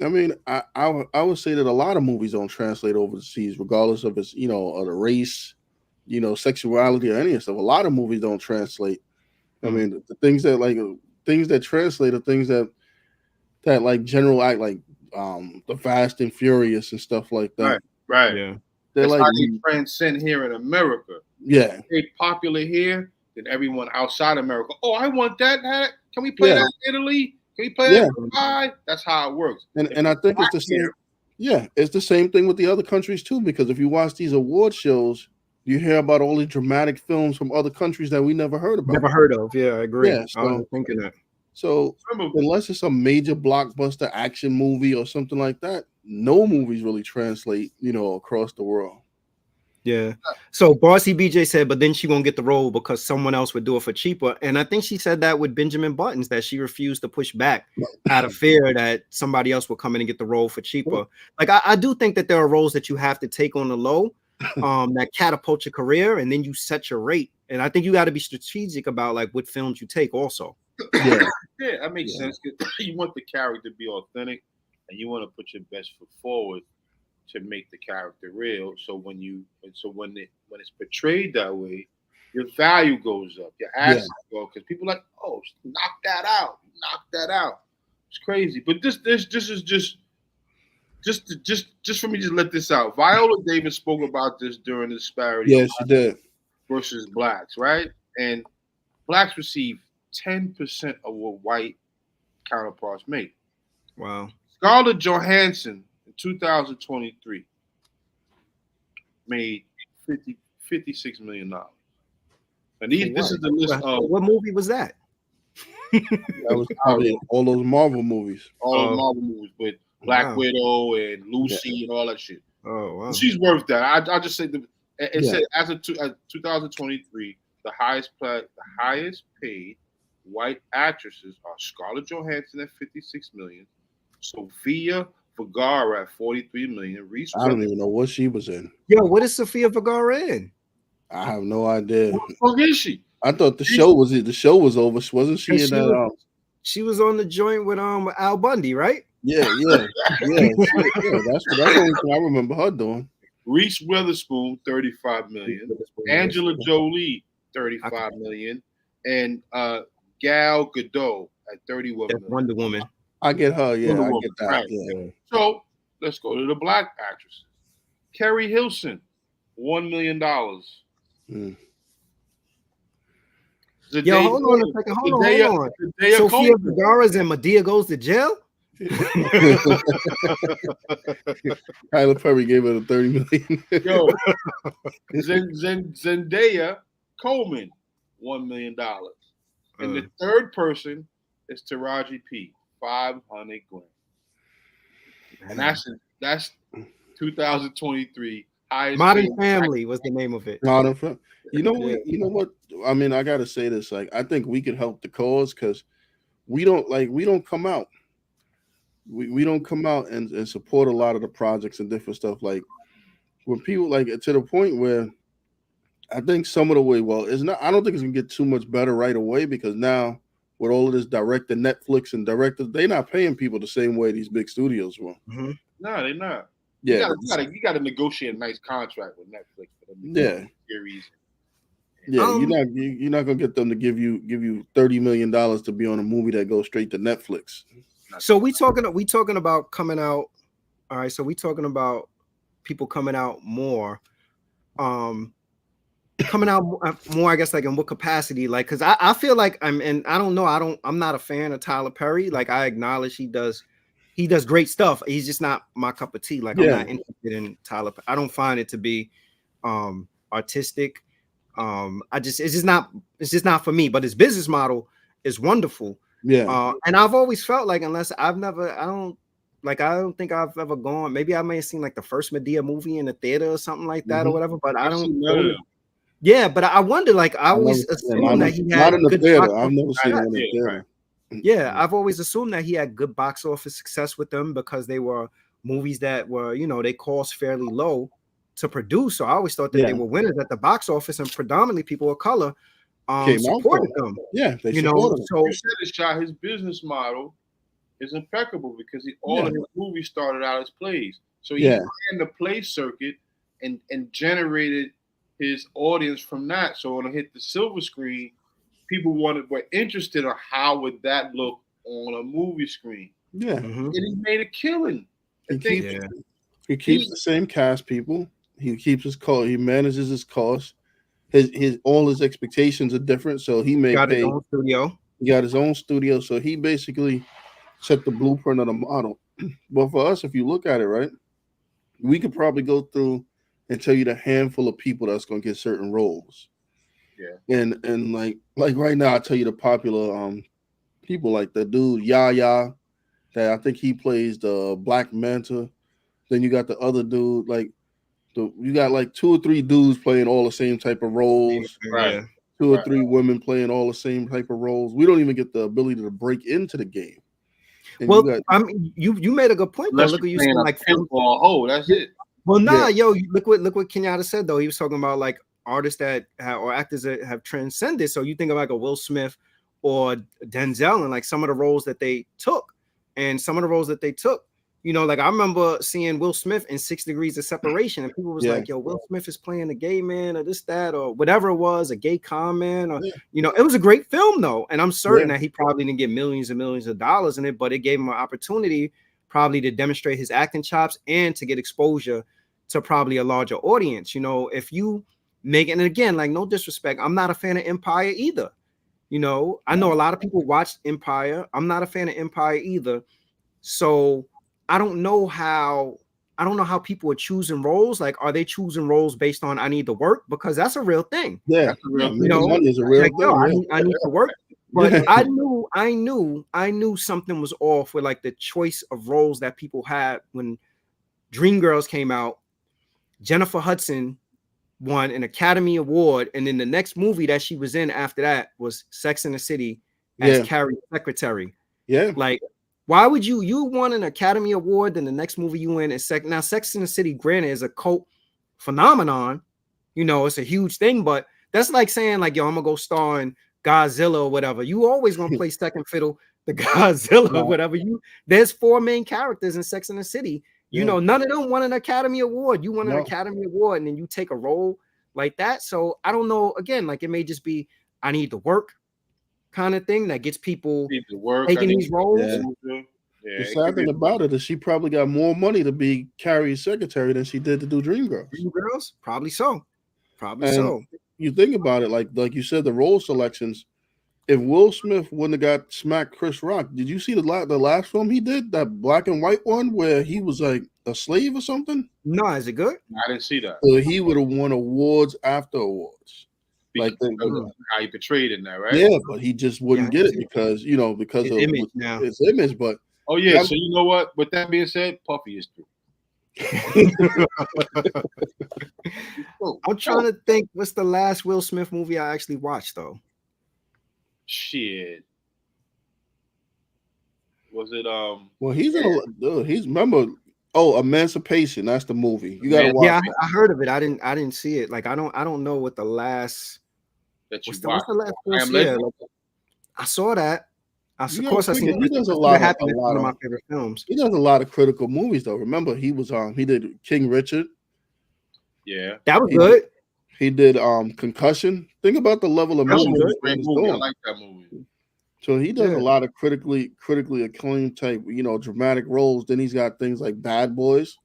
I mean, I would say that a lot of movies don't translate overseas, regardless of its, you know, of the race, you know, sexuality or any of stuff. A lot of movies don't translate. I mean, the things that translate are things that like general act, like the Fast and Furious and stuff like that. Right. Yeah. They're like, how they transcend here in America. Yeah. They're popular here than everyone outside America. Oh, I want that. Can we play that in Italy? Can we play that in Dubai? That's how it works. And I think it's the same. Yeah, it's the same thing with the other countries too. Because if you watch these award shows, you hear about all these dramatic films from other countries that we never heard about. Never heard of. Yeah, I agree. Yeah, so, I was thinking that. So unless it's a major blockbuster action movie or something like that, no movies really translate, you know, across the world. Yeah. So Bossy BJ said, but then she won't get the role because someone else would do it for cheaper. And I think she said that with Benjamin Buttons, that she refused to push back out of fear that somebody else will come in and get the role for cheaper. Like I do think that there are roles that you have to take on the low, that catapult your career, and then you set your rate. And I think you got to be strategic about like what films you take also. Yeah, that makes sense. You want the character to be authentic, and you want to put your best foot forward to make the character real. So when it's portrayed that way, your value goes up, your assets go, because people are like, oh, knock that out. It's crazy. But this is just for me to let this out. Viola Davis spoke about this during the disparity. Yes, she did. Versus blacks, right? And blacks receive 10% of what white counterparts make. Wow. Scarlett Johansson in 2023 made $56 million. And this is the list of what movie was that? That was probably all those Marvel movies. All the Marvel movies with Black Wow. Widow and Lucy and all that shit. Oh wow. She's worth that. I just said it Yeah. said as of 2023, the highest paid white actresses are Scarlett Johansson at 56 million, Sofia Vergara at 43 million, Reese I don't even know what she was in. Yo, what is Sofia Vergara in? I have no idea. What the fuck is she? I thought the show was over. Wasn't she And in she that? She was on the joint with Al Bundy, right? Yeah. That's the only thing I remember her doing. Reese Witherspoon, 35 million. Angela Jolie, 35 million. And Gal Gadot at 31 million. Wonder Woman. I get her, yeah. Wonder I Woman, get that. right. Yeah. So let's go to the black actresses. Kerry Hilson, $1 million. Yo, hold on a second. Hold on. Sofia Vergara's in Madea Goes to Jail? Tyler Perry gave it a 30 million. Yo, Zendaya Coleman, $1 million. And the third person is Taraji P, 500 grand. And that's 2023. Modern Family was the name of it. Modern Family. You know what? I mean, I gotta say this. Like, I think we could help the cause because we don't come out. We don't come out and support a lot of the projects and different stuff. Like when people like to the point where I think some of the way, it's not. I don't think it's gonna get too much better right away because now with all of this direct to Netflix and directors, they're not paying people the same way these big studios will. Mm-hmm. No, they're not. Yeah, you got to negotiate a nice contract with Netflix for them. Yeah. Series. Yeah, you're not gonna get them to give you $30 million to be on a movie that goes straight to Netflix. So we talking about coming out. All right, so we talking about people coming out more. Coming out more, I guess, like in what capacity? Like, because I feel like I'm not a fan of Tyler Perry. Like, I acknowledge he does great stuff. He's just not my cup of tea. Like, I'm not interested in Tyler. I don't find it to be artistic. It's just not for me. But his business model is wonderful. Yeah. And I've always felt like I don't think I've ever gone. Maybe I may have seen like the first Madea movie in the theater or something like that or whatever. But I don't know. Yeah, but I wonder, like, I always assumed that he had good theater. I've never seen it in the theater. Yeah, I've always assumed that he had good box office success with them because they were movies that were, they cost fairly low to produce. So I always thought that they were winners at the box office, and predominantly people of color supported them. Yeah, they supported them. So you said it, Shah, his business model is impeccable because all of his movies started out as plays. So he ran the play circuit and generated his audience from that. So when it hit the silver screen, people were interested in how would that look on a movie screen. Yeah, and he made a killing. He keeps the same cast people. He keeps his cost. He manages his costs. All his expectations are different. So he got his own studio. He got his own studio. So he basically set the blueprint of the model. But for us, if you look at it, right, we could probably go through and tell you the handful of people that's going to get certain roles. Yeah. And like right now, I tell you the popular people like the dude Yahya, that I think he plays the Black Manta. Then you got the other dude, you got like 2 or 3 dudes playing all the same type of roles. Right. 2 or 3 women playing all the same type of roles. We don't even get the ability to break into the game. And you made a good point. Though. Look at you saying like football. Oh, that's it. Well, look what Kenyatta said though. He was talking about like artists or actors that have transcended. So you think of like a Will Smith or Denzel and like some of the roles that they took, like I remember seeing Will Smith in 6 Degrees of Separation, and people was like, "Yo, Will Smith is playing a gay man or this, that, or whatever it was, a gay con man, or it was a great film though." And I'm certain that he probably didn't get millions and millions of dollars in it, but it gave him an opportunity probably to demonstrate his acting chops and to get exposure to probably a larger audience. If you make it, and again, like no disrespect, I'm not a fan of Empire either. I know a lot of people watched Empire. I'm not a fan of Empire either. So I don't know how people are choosing roles. Like, are they choosing roles based on I need to work? Because that's a real thing. Yeah, money is a real thing. I need to work. But Yeah. I knew something was off with like the choice of roles that people had when Dreamgirls came out. Jennifer Hudson won an Academy Award, and then the next movie that she was in after that was Sex and the City as Yeah. Carrie's secretary. Yeah. Like, why would you won an Academy Award, then the next movie you in is Sex and the City, granted, is a cult phenomenon. You know, it's a huge thing, but that's like saying, like, yo, I'm gonna go star in Godzilla or whatever. You always gonna play second fiddle to Godzilla or whatever. There's 4 main characters in Sex and the City. You know, none of them won an Academy Award. You won an Academy Award, and then you take a role like that. So I don't know. Again, like it may just be I need to work kind of thing that gets people taking these roles. Yeah. The sad thing about it is she probably got more money to be Carrie's secretary than she did to do Dreamgirls. Dreamgirls, probably so. Probably so. You think about it, like you said, the role selections. If Will Smith wouldn't have got smacked Chris Rock, did you see the last film he did, that black and white one where he was like a slave or something? No, is it good? I didn't see that. So he would have won awards after awards. Because how he portrayed in that, right? Yeah, but he just wouldn't get it because his of image now. his image. But so you know what? With that being said, Puffy is through. I'm trying to think what's the last Will Smith movie I actually watched though. Shit. Was it well, he's remember Emancipation, that's the movie. You gotta watch that. I heard of it. I didn't see it. Like I don't know what the last that you what's the last film? I saw that. Of You course, I know, seen he does a lot of one of my favorite films. He does a lot of critical movies though. Remember, he did King Richard. Yeah, that was good. He did Concussion. Think about the level of movies great movie. I like that movie. So he does a lot of critically acclaimed type, dramatic roles. Then he's got things like Bad Boys.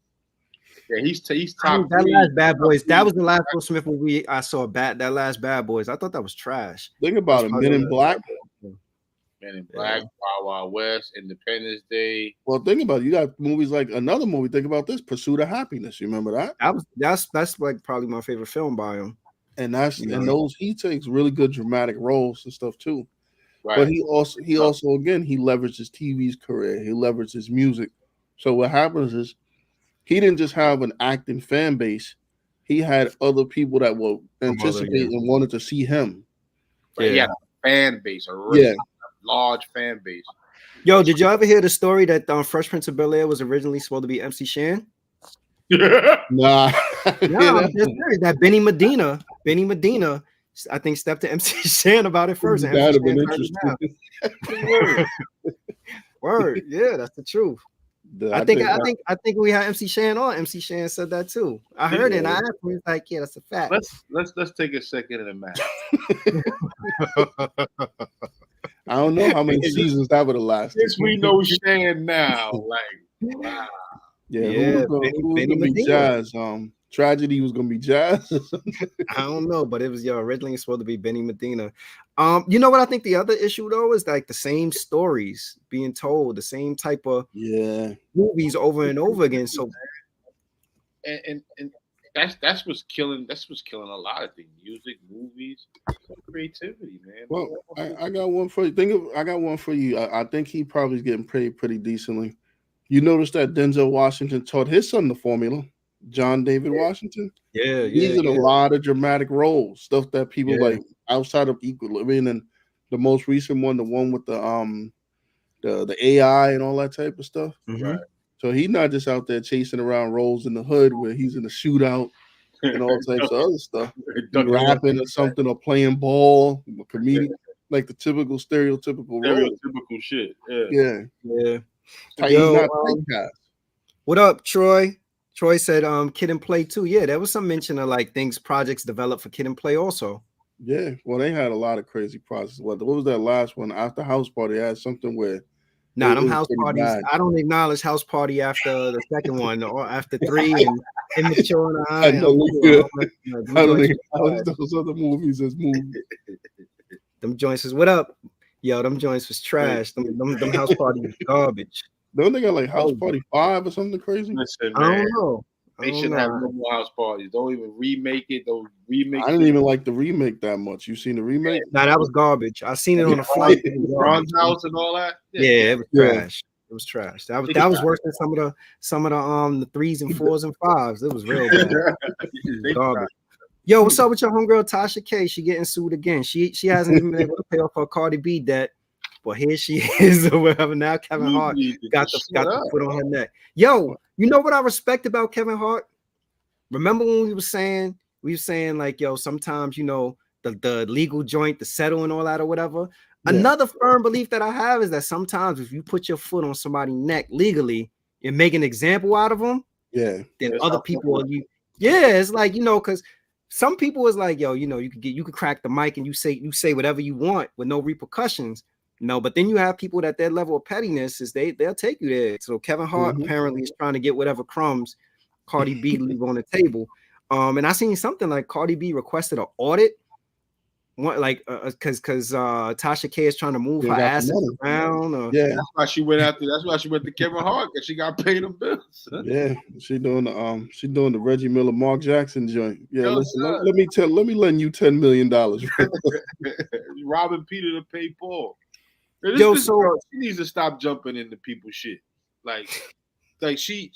Yeah, he's top. That last Bad Boys. That was the last Will Smith movie I saw. That last Bad Boys. I thought that was trash. Think about it. Men in Black. Men in Black, Wild Wild West, Independence Day. Well, think about it. You got movies like another movie. Think about this, Pursuit of Happiness. You remember that? That's like probably my favorite film by him. And he takes really good dramatic roles and stuff too. Right. But he also again he leveraged his TV's career. He leveraged his music. So what happens is he didn't just have an acting fan base. He had other people that will anticipate and wanted to see him. But he had a fan base, a really large fan base. Yo, did you ever hear the story that Fresh Prince of Bel-Air was originally supposed to be MC Shan? Nah. That Benny Medina, I think stepped to MC Shan about it first. That'd have been interesting. Word, yeah, that's the truth. I think we had MC Shan on. MC Shan said that too. I heard it and I asked him, he's like, yeah, that's a fact. Let's take a second in the match. I don't know how many seasons that would have lasted. Since we know Shan now, like wow. Who's gonna be Jazz? Tragedy was gonna be Jazz. I don't know, but it was originally supposed to be Benny Medina. You know what I think the other issue though is like the same stories being told, the same type of movies over and over again. So and that's what's killing a lot of things. Music, movies, creativity, man. Well, I got one for you. I got one for you. I think he probably is getting paid pretty decently. You notice that Denzel Washington taught his son the formula, John David Washington. He's in a lot of dramatic roles, stuff that people like outside of Equilibrium, and the most recent one, the one with the AI and all that type of stuff. Mm-hmm. Right. So he's not just out there chasing around roles in the hood where he's in a shootout and all types of other stuff, rapping or something or playing ball, comedian, like the stereotypical shit. Yeah. He's not what up, Troy? Troy said Kid and Play too. Yeah, there was some mention of like projects developed for Kid and Play also. Yeah, well, they had a lot of crazy projects. What was that last one? After House Party, they had something where them house parties. Bad. I don't acknowledge House Party after the second one or after 3 and Immature and I don't acknowledge those other movies as movies. Them joints is what up? Yo, them joints was trash. Them House Party was garbage. Don't they got like House Party 5 or something crazy? Listen, I don't know. They shouldn't have no more house parties. Don't even remake it. Don't remake. I didn't even like the remake that much. You seen the remake? Nah, that was garbage. I seen it on the flight. Ron's house and all that. Yeah, it was trash. It was trash. That was worse than some of the 3s and 4s and 5s. It was real bad. Garbage. Yo, what's up with your homegirl Tasha K? She getting sued again. She hasn't even been able to pay off her Cardi B debt, but here she is or whatever. Now Kevin Hart got the foot on her neck. Yo, you know what I respect about Kevin Hart? Remember when we were saying like, yo, sometimes you know the legal joint, the settle and all that or whatever. Yeah. Another firm belief that I have is that sometimes if you put your foot on somebody's neck legally and make an example out of them, then other people are you. Yeah, it's like, you know, because some people is like, yo, you know, you could crack the mic and you say whatever you want with no repercussions. No, but then you have people that their level of pettiness is they'll take you there. So Kevin Hart apparently is trying to get whatever crumbs Cardi B leave on the table. And I seen something like Cardi B requested an audit. Because Tasha K is trying to move her assets around. That's why she went to Kevin Hart, because she got paid them bills. Yeah, she doing the Reggie Miller, Mark Jackson joint. Yeah, listen, let me lend you $10 million. Robbing Peter to pay Paul. Yo, so girl, she needs to stop jumping into people's shit. Like she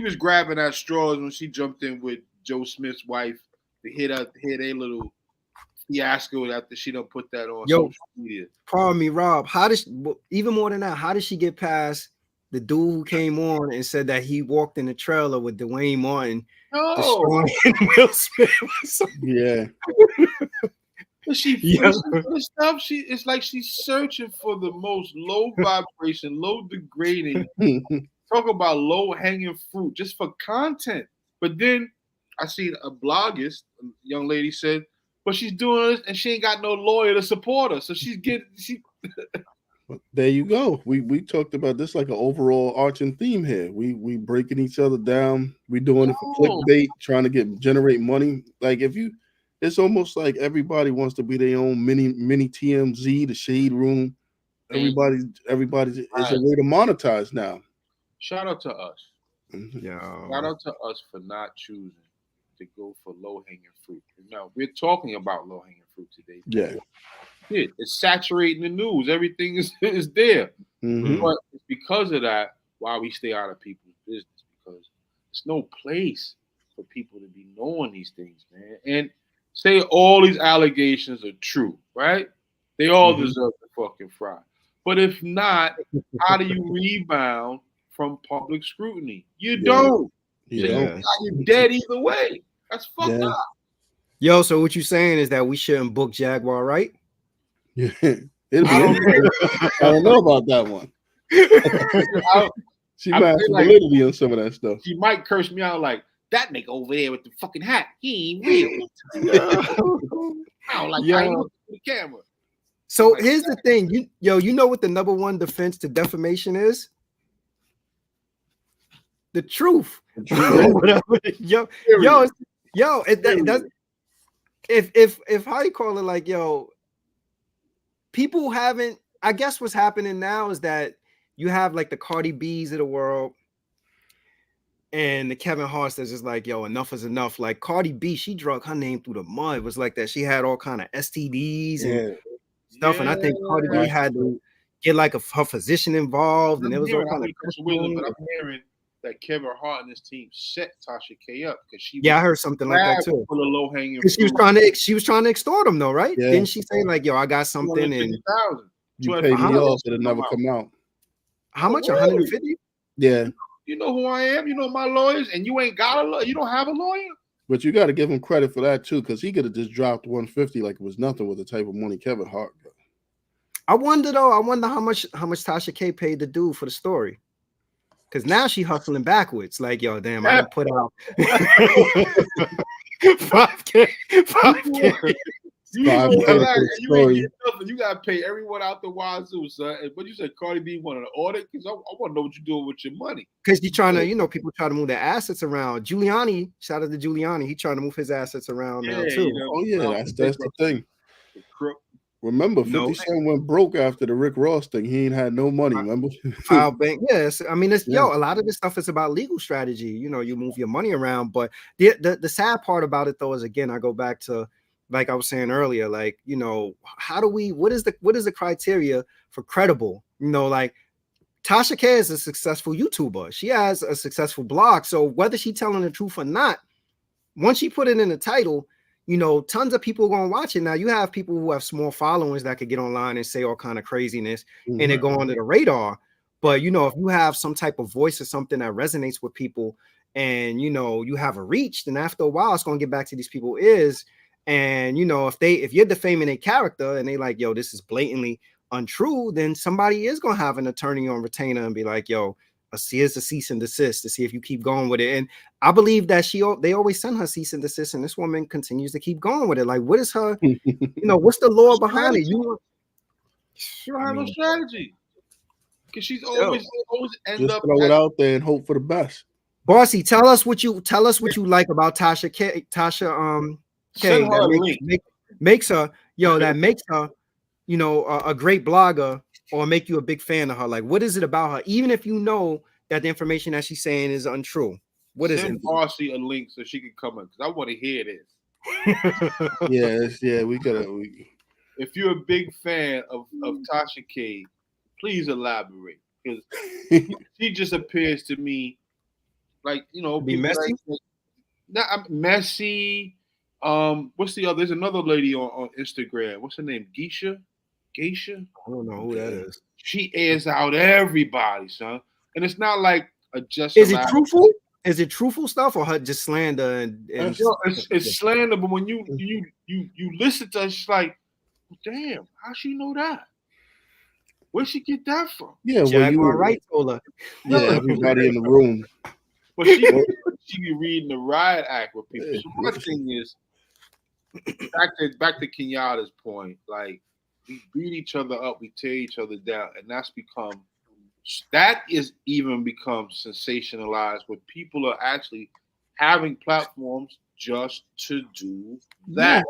was grabbing at straws when she jumped in with Joe Smith's wife to hit a little fiasco after she don't put that on social media. Pardon me, Rob. Even more than that, how did she get past the dude who came on and said that he walked in the trailer with Dwayne Martin destroying Will Smith? Yeah. But stuff. It's like she's searching for the most low vibration, low degrading. Talk about low hanging fruit just for content. But then I seen a bloggist, a young lady said, but she's doing this and she ain't got no lawyer to support her. So There you go. We talked about this like an overall arching theme here. We breaking each other down. We doing it for clickbait, trying to generate money. Like it's almost like everybody wants to be their own mini TMZ, the Shade Room. Everybody's it's a way to monetize now. Shout out to us. Yeah. Shout out to us for not choosing to go for low-hanging fruit. Now, we're talking about low-hanging fruit today. Yeah. It's saturating the news. Everything is there. Mm-hmm. But it's because of that why we stay out of people's business, because there's no place for people to be knowing these things, man. And say all these allegations are true, right? They all deserve to fucking fry. But if not, how do you rebound from public scrutiny? You don't. Yeah. You're dead either way. That's fucked up. Yo, so what you saying is that we shouldn't book Jaguar, right? Yeah. I don't know about that one. She might have validity on some of that stuff. She might curse me out like, that nigga over there with the fucking hat, he ain't real. I don't like how you look at the camera. So here's the thing, you know what the number one defense to defamation is? The truth. If how you call it, like, yo, people haven't. I guess what's happening now is that you have like the Cardi B's of the world and the Kevin Hart's that's just like, yo, enough is enough. Like Cardi B, she drug her name through the mud. It was like that. She had all kind of STDs and stuff, and I think Cardi B had to get like her physician involved, and it was all kind of. But I'm hearing that Kevin Hart and his team set Tasha K up because she. I heard something like that too. For the low hanging. She was trying to extort him though, right? Yeah. Didn't she say like, yo, I got something and you paid me off, it'll never come out. How much? 150? Yeah. You know who I am. You know my lawyers, and you ain't got a lawyer. You don't have a lawyer. But you got to give him credit for that too, because he could have just dropped 150 like it was nothing with the type of money Kevin Hart got. I wonder how much Tasha K paid the dude for the story. Because now she hustling backwards. Like, yo, damn, I gotta put out 5K. You gotta pay everyone out the wazoo, son. But you said Cardi B wanted an audit because I want to know what you're doing with your money. Because you're trying to, people try to move their assets around. Giuliani, shout out to Giuliani, he trying to move his assets around now too. That's the thing. Remember, 50 No. Cent went broke after the Rick Ross thing. He ain't had no money. Remember? File bank. Yes, I mean, it's Yeah. a lot of this stuff is about legal strategy. You know, you move your money around. But the sad part about it though is, again, I go back to, like I was saying earlier, like, you know, what is the criteria for credible? You know, like Tasha K is a successful YouTuber. She has a successful blog. So whether she's telling the truth or not, once she put it in the title, you know, tons of people are going to watch it. Now you have people who have small followings that could get online and say all kind of craziness and it go under the radar. But, you know, if you have some type of voice or something that resonates with people and, you know, you have a reach, then after a while, it's going to get back to these people's ears. And, you know, if you're defaming a character and they like, yo, this is blatantly untrue, then somebody is going to have an attorney on retainer and be like, yo, here's a cease and desist to see if you keep going with it. And I believe that they always send her cease and desist, and this woman continues to keep going with it. Like, what is her, you know, what's the law behind it? She don't have no strategy. Because she's always end just up throw it out there and hope for the best. Bossy, tell us what you like about Tasha K. K that makes her, you know, a great blogger or make you a big fan of her. Like, what is it about her? Even if you know that the information that she's saying is untrue, what is it? Send Bossy a link so she can come in because I want to hear this. We gotta. If you're a big fan of Tasha K, please elaborate because she just appears to me like, you know, be messy. Messy. What's the other? There's another lady on Instagram. What's her name? Geisha. I don't know who that is. She airs out everybody, son, and it's not like a just. Is it truthful? Is it truthful stuff or her just slander? And it's slander, but when you listen to her, she's like, damn, how she know that? Where'd she get that from? Yeah, well, you were right, Tola. Yeah, everybody in the room. But she be reading the riot act with people. So my thing is, back to Kenyatta's point, like we beat each other up, we tear each other down, and that is even become sensationalized where people are actually having platforms just to do that. Yeah.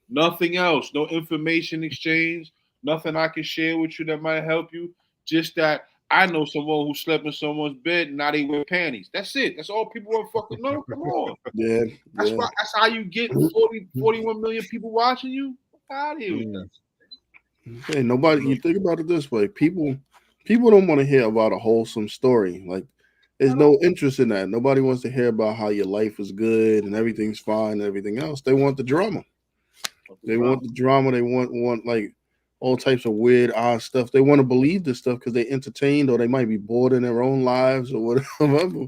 Nothing else, no information exchange, nothing I can share with you that might help you. Just that I know someone who slept in someone's bed and now they wear panties. That's it. That's all people want to fucking know. Come on. Yeah. That's how you get 41 million people watching you. Get out of here with that. Hey, nobody. You think about it this way: people don't want to hear about a wholesome story. Like, there's no interest in that. Nobody wants to hear about how your life is good and everything's fine and everything else. They want the drama. They want the drama. They want like all types of weird, odd stuff. They want to believe this stuff because they're entertained or they might be bored in their own lives or whatever.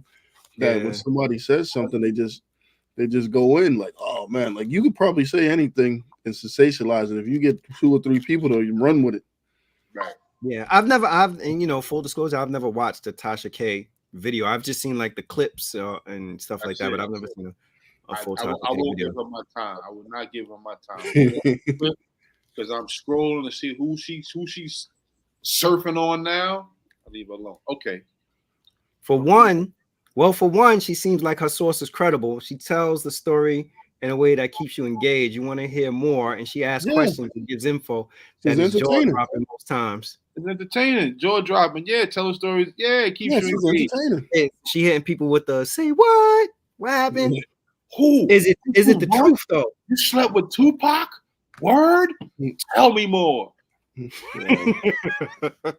That when somebody says something, they just go in like, oh man, like you could probably say anything and sensationalize it. If you get 2 or 3 people, though, you run with it. Right. Yeah, and you know, full disclosure, I've never watched the Tasha K video. I've just seen like the clips and stuff like that, but I've never seen a full Tasha K video. I won't give her my time. I will not give her my time because I'm scrolling to see who she's surfing on now. I'll leave her alone. Okay. For one, she seems like her source is credible. She tells the story in a way that keeps you engaged. You want to hear more, and she asks questions and gives info that is jaw dropping most times. It's entertaining, jaw dropping. Yeah, telling stories. Yeah, it keeps you engaged. She hitting people with the say what happened. Yeah. Who is it? Is it the truth though? You slept with Tupac? Word? Tell me more. Yeah.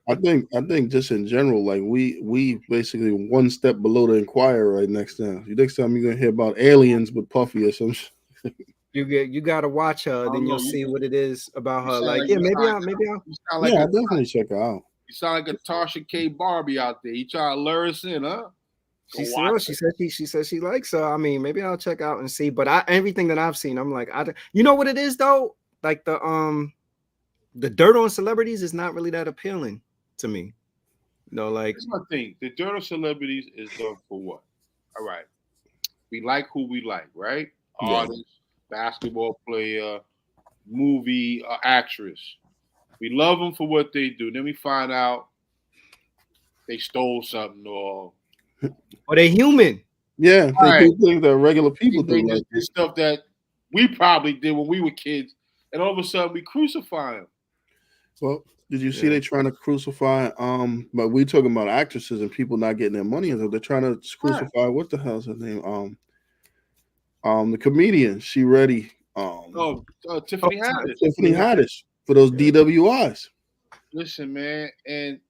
I think just in general, like we basically one step below the Inquirer right next time. Next time you're gonna hear about aliens with Puffy or something. You gotta watch her, then you'll see what it is about her. Like, yeah, maybe I'll definitely check her out. You sound like a Tasha K. Barbie out there. You try to lure us in, huh? She said she likes her. I mean, maybe I'll check out and see. But everything that I've seen, I'm like, you know what it is though? Like the dirt on celebrities is not really that appealing to me. You know, like that's my thing. The dirt on celebrities is done for what? All right. We like who we like, right? Yeah. Artist, basketball player, movie actress. We love them for what they do. Then we find out they stole something or they human. Yeah, they do things that regular people do. Like this stuff that we probably did when we were kids, and all of a sudden we crucify them. Well, did you see they trying to crucify? But we talking about actresses and people not getting their money, and they're trying to crucify. What the hell's her name? The comedian. She ready. Tiffany Haddish. Tiffany Haddish for those DWIs. Listen, man, and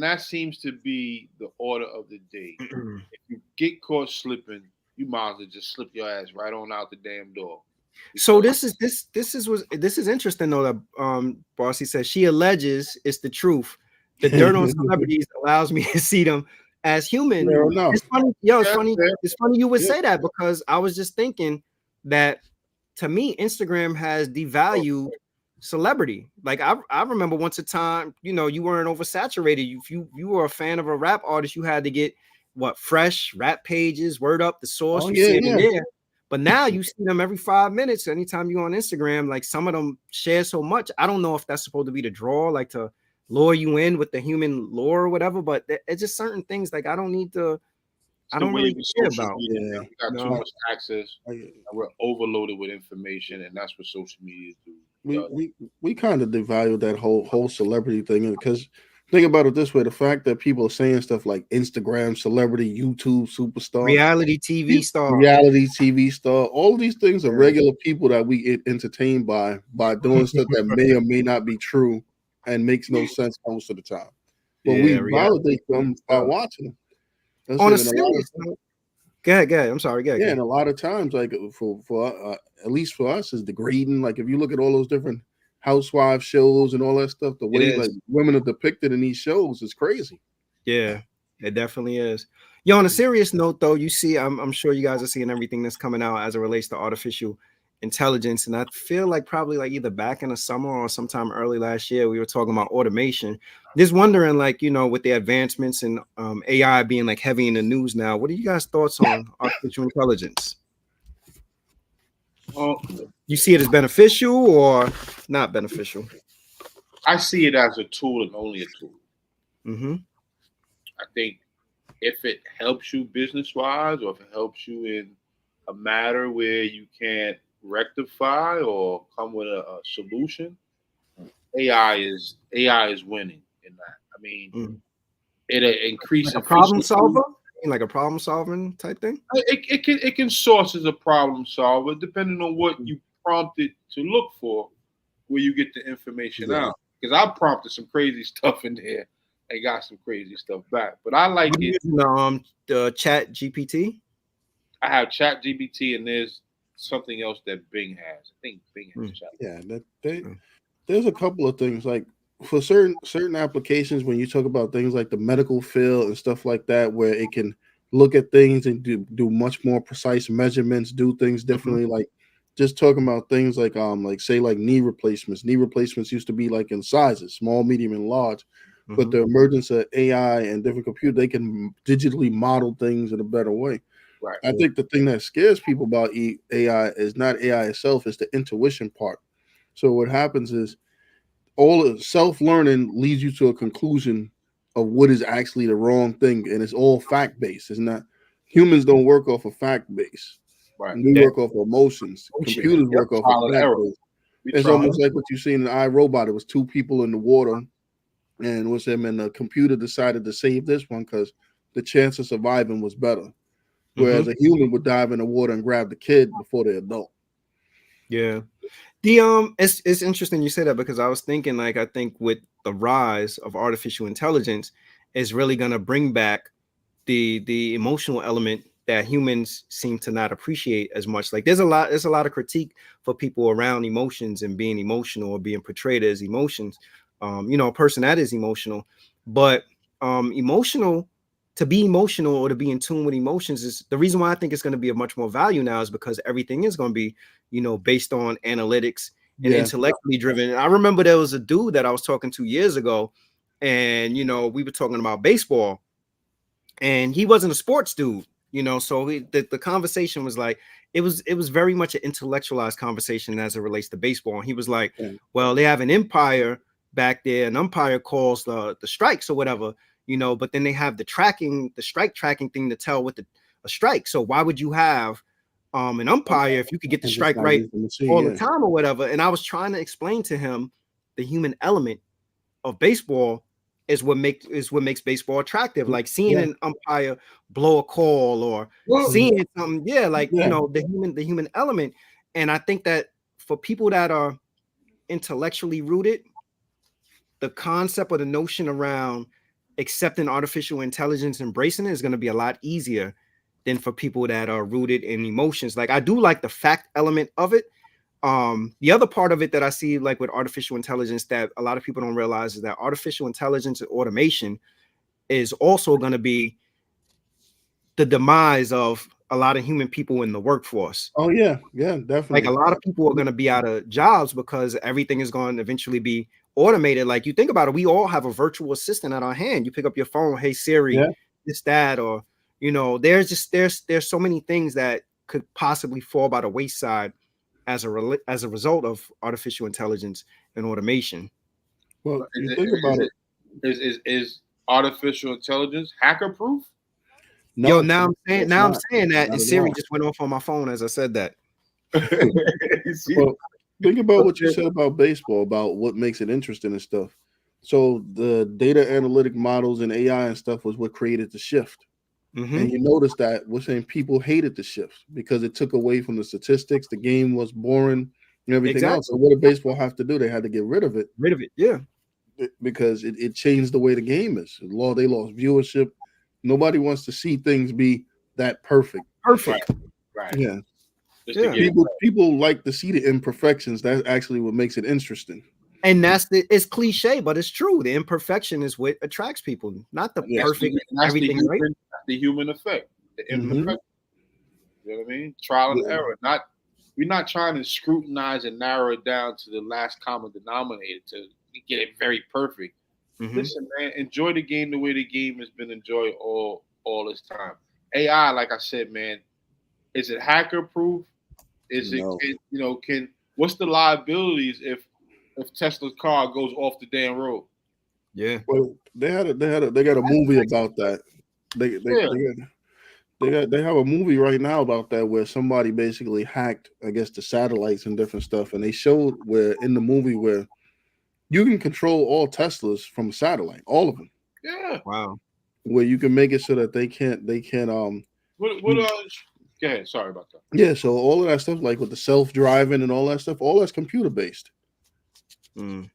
that seems to be the order of the day. If you get caught slipping, you might as well just slip your ass right on out the damn door. So this is interesting though that Bossy says she alleges it's the truth. The dirt on celebrities allows me to see them as human. It's funny, it's funny you would say that, because I was just thinking that, to me, Instagram has devalued celebrity. Like I remember once a time, you weren't oversaturated. If you were a fan of a rap artist, you had to get fresh rap pages, word up, the source. See it in there. But now you see them every 5 minutes. Anytime you're on Instagram, like some of them share so much. I don't know if that's supposed to be the draw, like to lure you in with the human lore or whatever. But it's just certain things like I don't need to. I don't really care about. We got too much access. We're overloaded with information, and that's what social media do. We kind of devalued that whole celebrity thing, because think about it this way: the fact that people are saying stuff like Instagram celebrity, YouTube superstar, reality TV star, all these things are regular people that we get entertained by doing stuff that may or may not be true and makes no sense most of the time. But we validate them by watching them. On a serious note, go ahead. I'm sorry. Go ahead. Yeah, and a lot of times, like for at least for us, is degrading. Like if you look at all those different housewife shows and all that stuff, the way like women are depicted in these shows is crazy. Yeah, it definitely is. Yo, on a serious note, though, you see, I'm sure you guys are seeing everything that's coming out as it relates to artificial intelligence, and I feel like probably like either back in the summer or sometime early last year, we were talking about automation. Just wondering, like, with the advancements and AI being like heavy in the news now, what are you guys' thoughts on artificial intelligence? You see it as beneficial or not beneficial? I see it as a tool and only a tool. Mm-hmm. I think if it helps you business-wise, or if it helps you in a matter where you can't rectify or come with a solution, AI is winning in that. I mean, it increases like a problem solver, like a problem solving type thing. It can source as a problem solver depending on what you prompted to look for, where you get the information out. Because I prompted some crazy stuff in there and got some crazy stuff back. But I like it. The Chat GPT. I have Chat GPT, and there's something else that Bing has. I think Bing has Chat. Yeah, there's a couple of things, like for certain applications, when you talk about things like the medical field and stuff like that, where it can look at things and do much more precise measurements, do things differently. Like just talking about things like say like knee replacements. Knee replacements used to be like in sizes, small, medium, and large. But the emergence of AI and different computers, they can digitally model things in a better way. Right. I think the thing that scares people about AI is not AI itself, it's the intuition part. So what happens is all of self-learning leads you to a conclusion of what is actually the wrong thing, and it's all fact-based. It's not, humans don't work off of fact-based. Right. We work off of emotions. Computers work off of fact-based. It's almost like what you see in the iRobot. It was two people in the water, and it was him, and the computer decided to save this one because the chance of surviving was better. Whereas a human would dive in the water and grab the kid before the adult. Yeah. It's interesting you say that, because I was thinking, like, I think with the rise of artificial intelligence is really going to bring back the emotional element that humans seem to not appreciate as much. Like there's a lot of critique for people around emotions and being emotional or being portrayed as emotions. A person that is emotional, but to be emotional or to be in tune with emotions is the reason why I think it's going to be of much more value now, is because everything is going to be, based on analytics and intellectually driven. And I remember there was a dude that I was talking to years ago, and, we were talking about baseball, and he wasn't a sports dude, so the conversation was like, it was very much an intellectualized conversation as it relates to baseball. And he was like, well, they have an umpire back there, an umpire calls the strikes or whatever, but then they have the strike tracking thing to tell what a strike. So why would you have an umpire if you could get the strike right all the time or whatever? And I was trying to explain to him the human element of baseball is what makes baseball attractive. Like seeing an umpire blow a call or seeing something, the human element. And I think that for people that are intellectually rooted, the concept or the notion around accepting artificial intelligence, embracing it, is going to be a lot easier than for people that are rooted in emotions. Like, I do like the fact element of it. The other part of it that I see, like with artificial intelligence, that a lot of people don't realize, is that artificial intelligence and automation is also going to be the demise of a lot of human people in the workforce. Oh yeah, definitely. Like, a lot of people are going to be out of jobs because everything is going to eventually be automated. Like, you think about it, we all have a virtual assistant at our hand. You pick up your phone, hey Siri, this, that, or there's so many things that could possibly fall by the wayside as a result of artificial intelligence and automation. Well, you think about it. Is artificial intelligence hacker proof? No, yo, now I'm saying that, and Siri just went off on my phone as I said that. Well, think about what you said about baseball, about what makes it interesting and stuff. So the data analytic models and AI and stuff was what created the shift. And you notice that we're saying people hated the shift because it took away from the statistics. The game was boring and everything else. So what did baseball have to do? They had to get rid of it. Because it changed the way the game is. They lost viewership. Nobody wants to see things be that perfect. Right. Yeah. People like to see the imperfections. That's actually what makes it interesting. And it's cliche, but it's true. The imperfection is what attracts people, not the perfect everything, right? The human effect. The imperfection. You know what I mean? Trial and error. We're not trying to scrutinize and narrow it down to the last common denominator to get it very perfect. Listen, man, enjoy the game the way the game has been enjoyed all this time. AI, like I said, man, is it hacker proof? Is it what's the liabilities if Tesla's car goes off the damn road? Yeah. Well, they got a movie about that. They have a movie right now about that where somebody basically hacked, I guess, the satellites and different stuff, and they showed where in the movie where you can control all Teslas from a satellite, all of them. Yeah. Wow. Where you can make it so that they can't go ahead, sorry about that. Yeah, so all of that stuff, like with the self-driving and all that stuff, all that's computer based. Of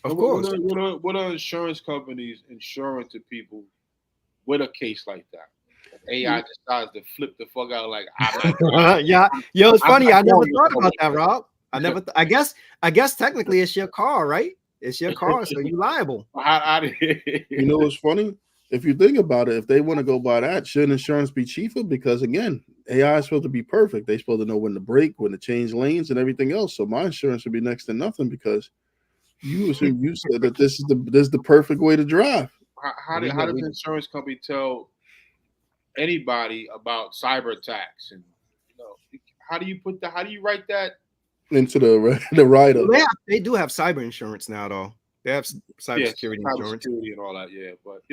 course. What are insurance companies insuring to people with a case like that? AI decides to flip the fuck out like it's funny. I never thought about that, Rob. I guess technically it's your car, right? It's your car, so you're liable. You know what's funny? If you think about it, if they want to go by that, shouldn't insurance be cheaper? Because again, AI is supposed to be perfect. They're supposed to know when to brake, when to change lanes, and everything else. So my insurance would be next to nothing because you said that this is the perfect way to drive. How does the insurance company tell anybody about cyber attacks? And how do you write that into the rider? They do have cyber insurance now, though. They have cybersecurity insurance and all that. Yeah, but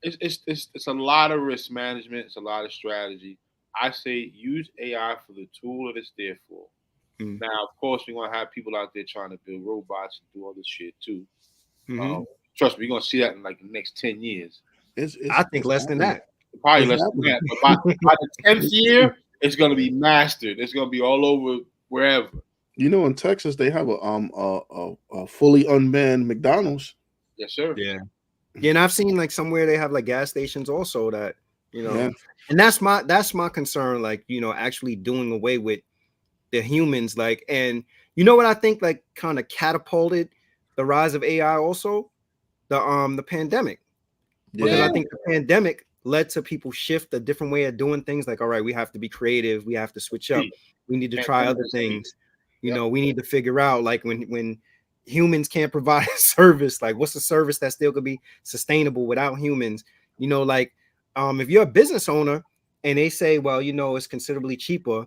it's a lot of risk management. It's a lot of strategy. I say use AI for the tool that it's there for. Now, of course, we're gonna have people out there trying to build robots and do all this shit too. Trust me, we're gonna see that in like the next 10 years. I think less than that. Probably less than that. But by the 10th year, it's gonna be mastered. It's gonna be all over wherever. In Texas, they have a fully unmanned McDonald's. Yes, sir. Yeah, and I've seen like somewhere they have like gas stations also that and that's my concern. Like actually doing away with the humans. Like, and what I think like kind of catapulted the rise of AI also, the pandemic. Because I think the pandemic led to people shift a different way of doing things. Like, all right, we have to be creative. We have to switch up. We need to try other things. We need to figure out like when humans can't provide a service, like what's a service that still could be sustainable without humans? If you're a business owner and they say, well, it's considerably cheaper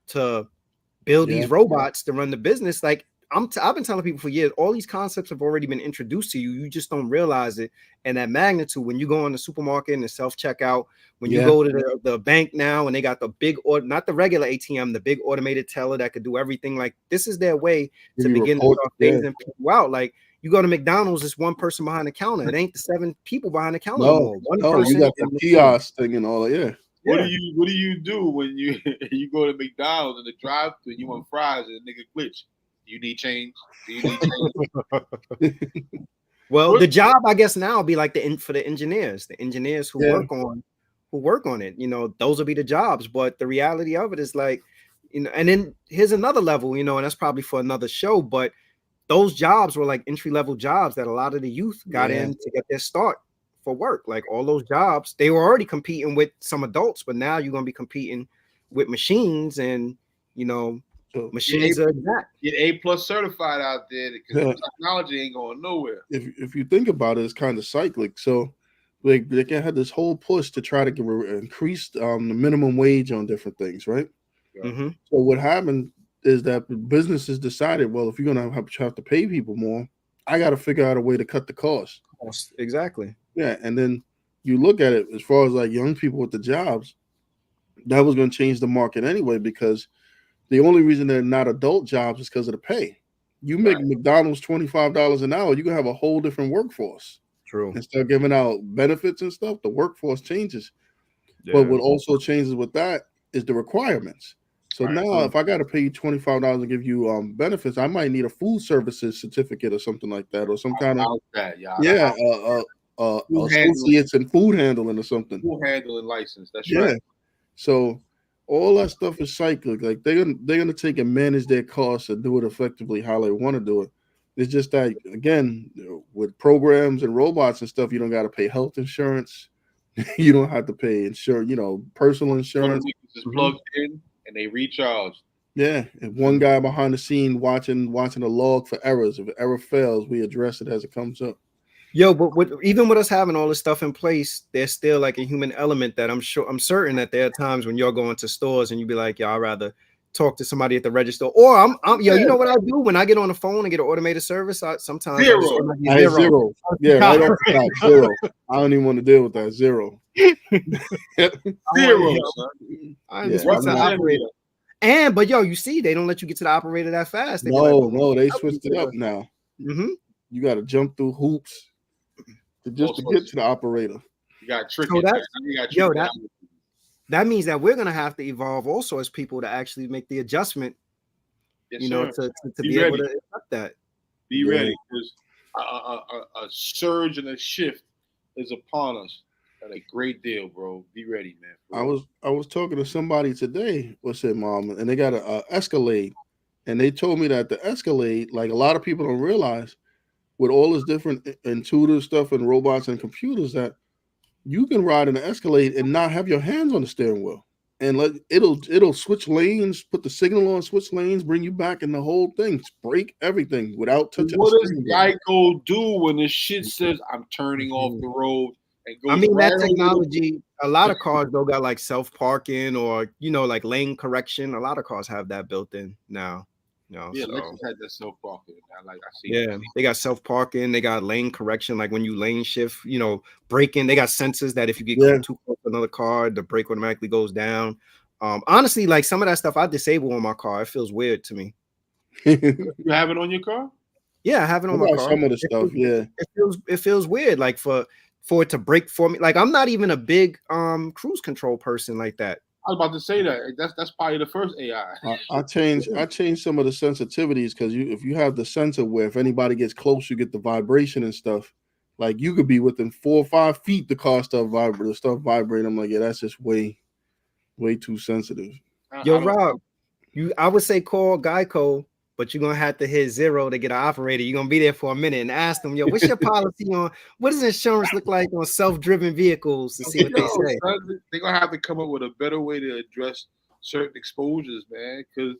to build these robots to run the business, like, I've been telling people for years, all these concepts have already been introduced to you. You just don't realize it. And that magnitude, when you go in the supermarket and the self-checkout, when you go to the bank now and they got the big or not the regular ATM, the big automated teller that could do everything. Like this is their way to begin to start phasing people out. Like you go to McDonald's, it's one person behind the counter. It ain't the 7 people behind the counter anymore. One person. You got the kiosk thing and all that. What do you do when you go to McDonald's and the drive-thru and you want fries and the nigga glitch? Do you need change? Well, the job I guess now will be like for the engineers who work on it. You know, those will be the jobs. But the reality of it is like, you know, and then here's another level, you know, and that's probably for another show. But those jobs were like entry-level jobs that a lot of the youth got in to get their start for work. Like all those jobs, they were already competing with some adults, but now you're gonna be competing with machines, and you know, machines are exact. Get A+ certified out there because technology ain't going nowhere. If you think about it, it's kind of cyclic. So like they had this whole push to try to increase the minimum wage on different things, right? Mm-hmm. So what happened is that businesses decided, well, if you're gonna have to pay people more, I got to figure out a way to cut the cost. Exactly. Yeah, and then you look at it as far as like young people with the jobs, that was going to change the market anyway, because the only reason they're not adult jobs is because of the pay. You make McDonald's $25 an hour, you're going to have a whole different workforce. True. Instead of giving out benefits and stuff, the workforce changes. Yeah. But what also changes with that is the requirements. So now if I got to pay you $25 and give you benefits, I might need a food services certificate or something like that, or some kind of associates in food handling or something. Food handling license. That's right. So all that stuff is cyclic. Like they're gonna take and manage their costs and do it effectively how they want to do it. It's just that again, with programs and robots and stuff, you don't got to pay health insurance. You don't have to pay insurance. You know, personal insurance. Just plugged in and they recharge. Yeah, and one guy behind the scene watching the log for errors. If an error fails, we address it as it comes up. Yo, but even with us having all this stuff in place, there's still like a human element that I'm certain that there are times when you're going to stores and you be like, yeah, I'd rather talk to somebody at the register, or you know what I do when I get on the phone and get an automated service? Sometimes zero. Yeah, right off the top, zero. I don't even want to deal with that. Zero. Zero. I just want to operator. But yo, you see, they don't let you get to the operator that fast. They they switched it up now. Mm-hmm. You got to jump through hoops to get to the operator. You got tricked. That means that we're gonna have to evolve also as people to actually make the adjustment. Yes, to be able to accept that. Be ready, because a surge and a shift is upon us. That's a great deal, bro. Be ready, man. I was talking to somebody today. What's it, Mom? And they got a Escalade, and they told me that the Escalade, like a lot of people don't realize, with all this different intuitive stuff and robots and computers, that you can ride in an Escalade and not have your hands on the steering wheel, and it'll switch lanes, put the signal on, switch lanes, bring you back, and the whole thing, break everything without touching. What does Geico do when this shit says I'm turning off the road? I mean, that technology, a lot of cars though got like self-parking or like lane correction. A lot of cars have that built in now. Lexus had that self-parking. They got self-parking, they got lane correction, like when you lane shift, braking, they got sensors that if you get too close to another car, the brake automatically goes down. Honestly, like some of that stuff I disable on my car. It feels weird to me. You have it on your car? Yeah, I have it on my car. Some of the stuff, it feels weird, like for it to break for me. Like I'm not even a big cruise control person like that. I was about to say that. That's probably the first AI. I changed some of the sensitivities, because if you have the sensor where if anybody gets close, you get the vibration and stuff. Like you could be within 4 or 5 feet, the car stuff vibrating. I'm like, yeah, that's just way too sensitive. Yo, Rob, I would say call Geico, but you're gonna have to hit 0 to get an operator. You're gonna be there for a minute and ask them, yo, what's your policy on what does insurance look like on self-driven vehicles, to see what they say. They're gonna have to come up with a better way to address certain exposures, man, because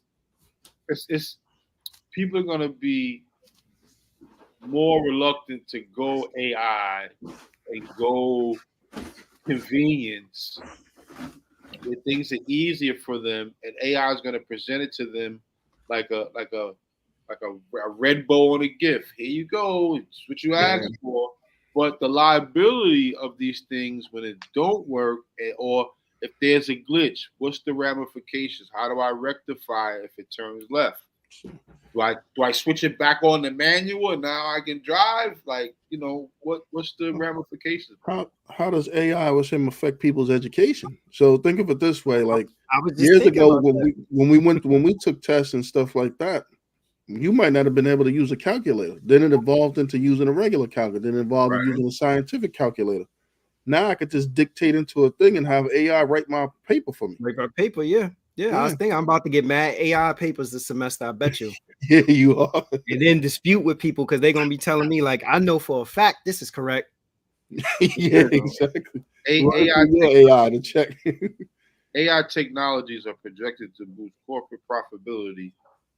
it's people are gonna be more reluctant to go AI and go convenience. Where things are easier for them, and AI is going to present it to them like a a red bow on a gift. Here you go. It's what you asked for. But the liability of these things when it don't work, or if there's a glitch, what's the ramifications? How do I rectify it if it turns left? Do I switch it back on the manual and now I can drive? Like, what's the ramifications? How does AI with him affect people's education? So think of it this way: like I was just years thinking ago, about when we took tests and stuff like that, you might not have been able to use a calculator. Then it evolved into using a regular calculator. Then it evolved into using a scientific calculator. Now I could just dictate into a thing and have AI write my paper for me. Write my paper, yeah. I was thinking I'm about to get mad AI papers this semester. I bet you. Yeah, you are. And then dispute with people because they're gonna be telling me like, I know for a fact this is correct. Yeah, exactly. AI to check. AI technologies are projected to boost corporate profitability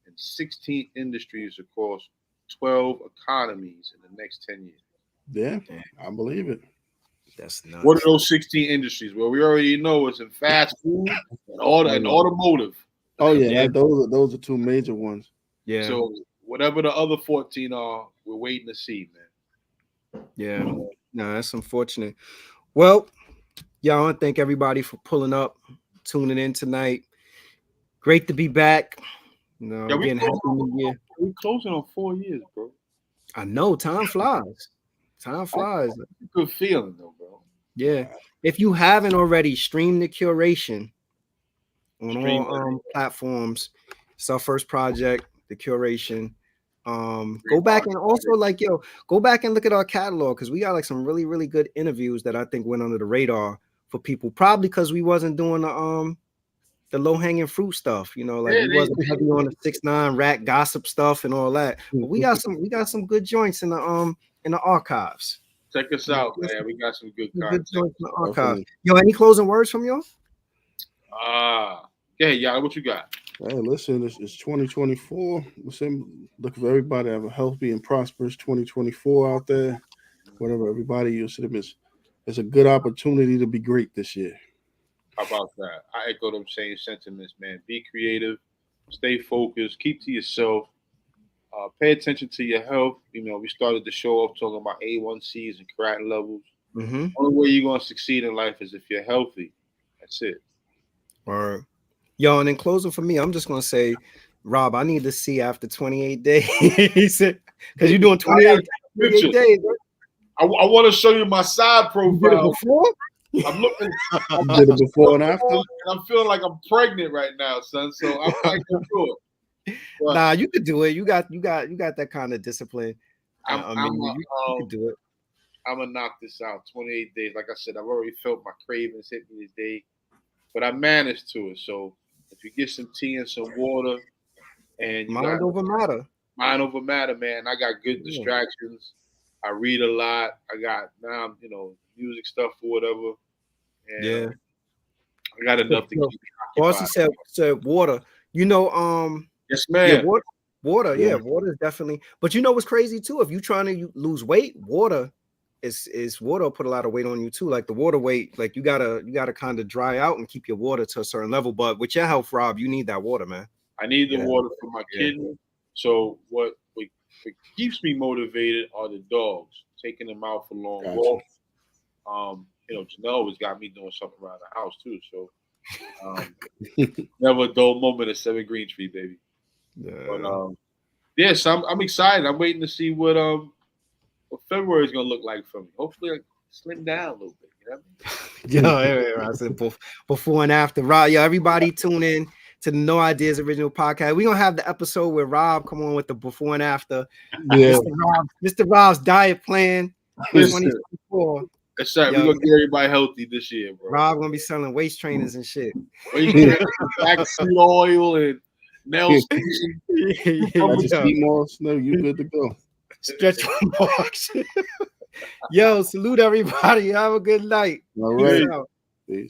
in 16 industries across 12 economies in the next 10 years. Yeah, I believe it. That's nuts. What are those 16 industries? Well, we already know it's in fast food and automotive. Oh yeah, those are two major ones. Yeah. So whatever the other 14 are, we're waiting to see, man. Yeah. No, that's unfortunate. Well, y'all, I want to thank everybody for pulling up, tuning in tonight. Great to be back. Again, happy New Year. We're closing on 4 years, bro. I know, time flies. Time flies. Good feeling though, bro. Yeah. If you haven't already, stream The Curation on all platforms. It's our first project, The Curation. Go back and also go back and look at our catalog because we got like some really, really good interviews that I think went under the radar for people, probably because we wasn't doing the low-hanging fruit stuff, we wasn't heavy on the 6ix9ine rat gossip stuff and all that. But we got some good joints in the archives. Check us out, man. We got some good content. Good joints in the archives. Yo, any closing words from y'all? Y'all, what you got? Hey, listen, it's 2024. Listen, look for everybody to have a healthy and prosperous 2024 out there. Whatever everybody you see them it's a good opportunity to be great this year. How about that? I echo them same sentiments, man. Be creative, stay focused, keep to yourself, pay attention to your health. We started the show off talking about A1Cs and creatinine levels. Mm-hmm. Only way you're gonna succeed in life is if you're healthy. That's it. All right. Yo, and in closing for me, I'm just gonna say, Rob, I need to see after 28 days. He said, because you're doing 28 days. Right? I want to show you my side profile. I'm looking. I did it before and after. And I'm feeling like I'm pregnant right now, son. So I'm not gonna do it. But nah, you could do it. You got that kind of discipline. You could do it. I'm gonna knock this out. 28 days. Like I said, I've already felt my cravings hit me today, but I managed to it. So if you get some tea and some water, and mind over matter, man. I got good distractions. I read a lot. I got now, music stuff or whatever. And I got enough to keep me occupied. Bossy said water. Yes, man. Yeah, water. Yeah, water is definitely. But what's crazy too? If you're trying to lose weight, water water will put a lot of weight on you too. Like the water weight, like you gotta kind of dry out and keep your water to a certain level. But with your health, Rob, you need that water, man. I need the water for my kidney. So what keeps me motivated are the dogs, taking them out for long walks. Janelle has got me doing something around the house too. So never a dull moment at 7 Green Tree, baby. But so I'm excited. I'm waiting to see what February is gonna look like for me. Hopefully I slim down a little bit. I said before and after. Rob, everybody tune in to the No Ideas Original Podcast. We're gonna have the episode where Rob come on with the before and after. Yeah. Mr. Rob's diet plan 2024. That's right. We're gonna get everybody healthy this year, bro. Rob gonna be selling waist trainers and shit. Blackseed oil and nail station. No, you good to go. Stretch marks. Yo, salute everybody. Have a good night. All right.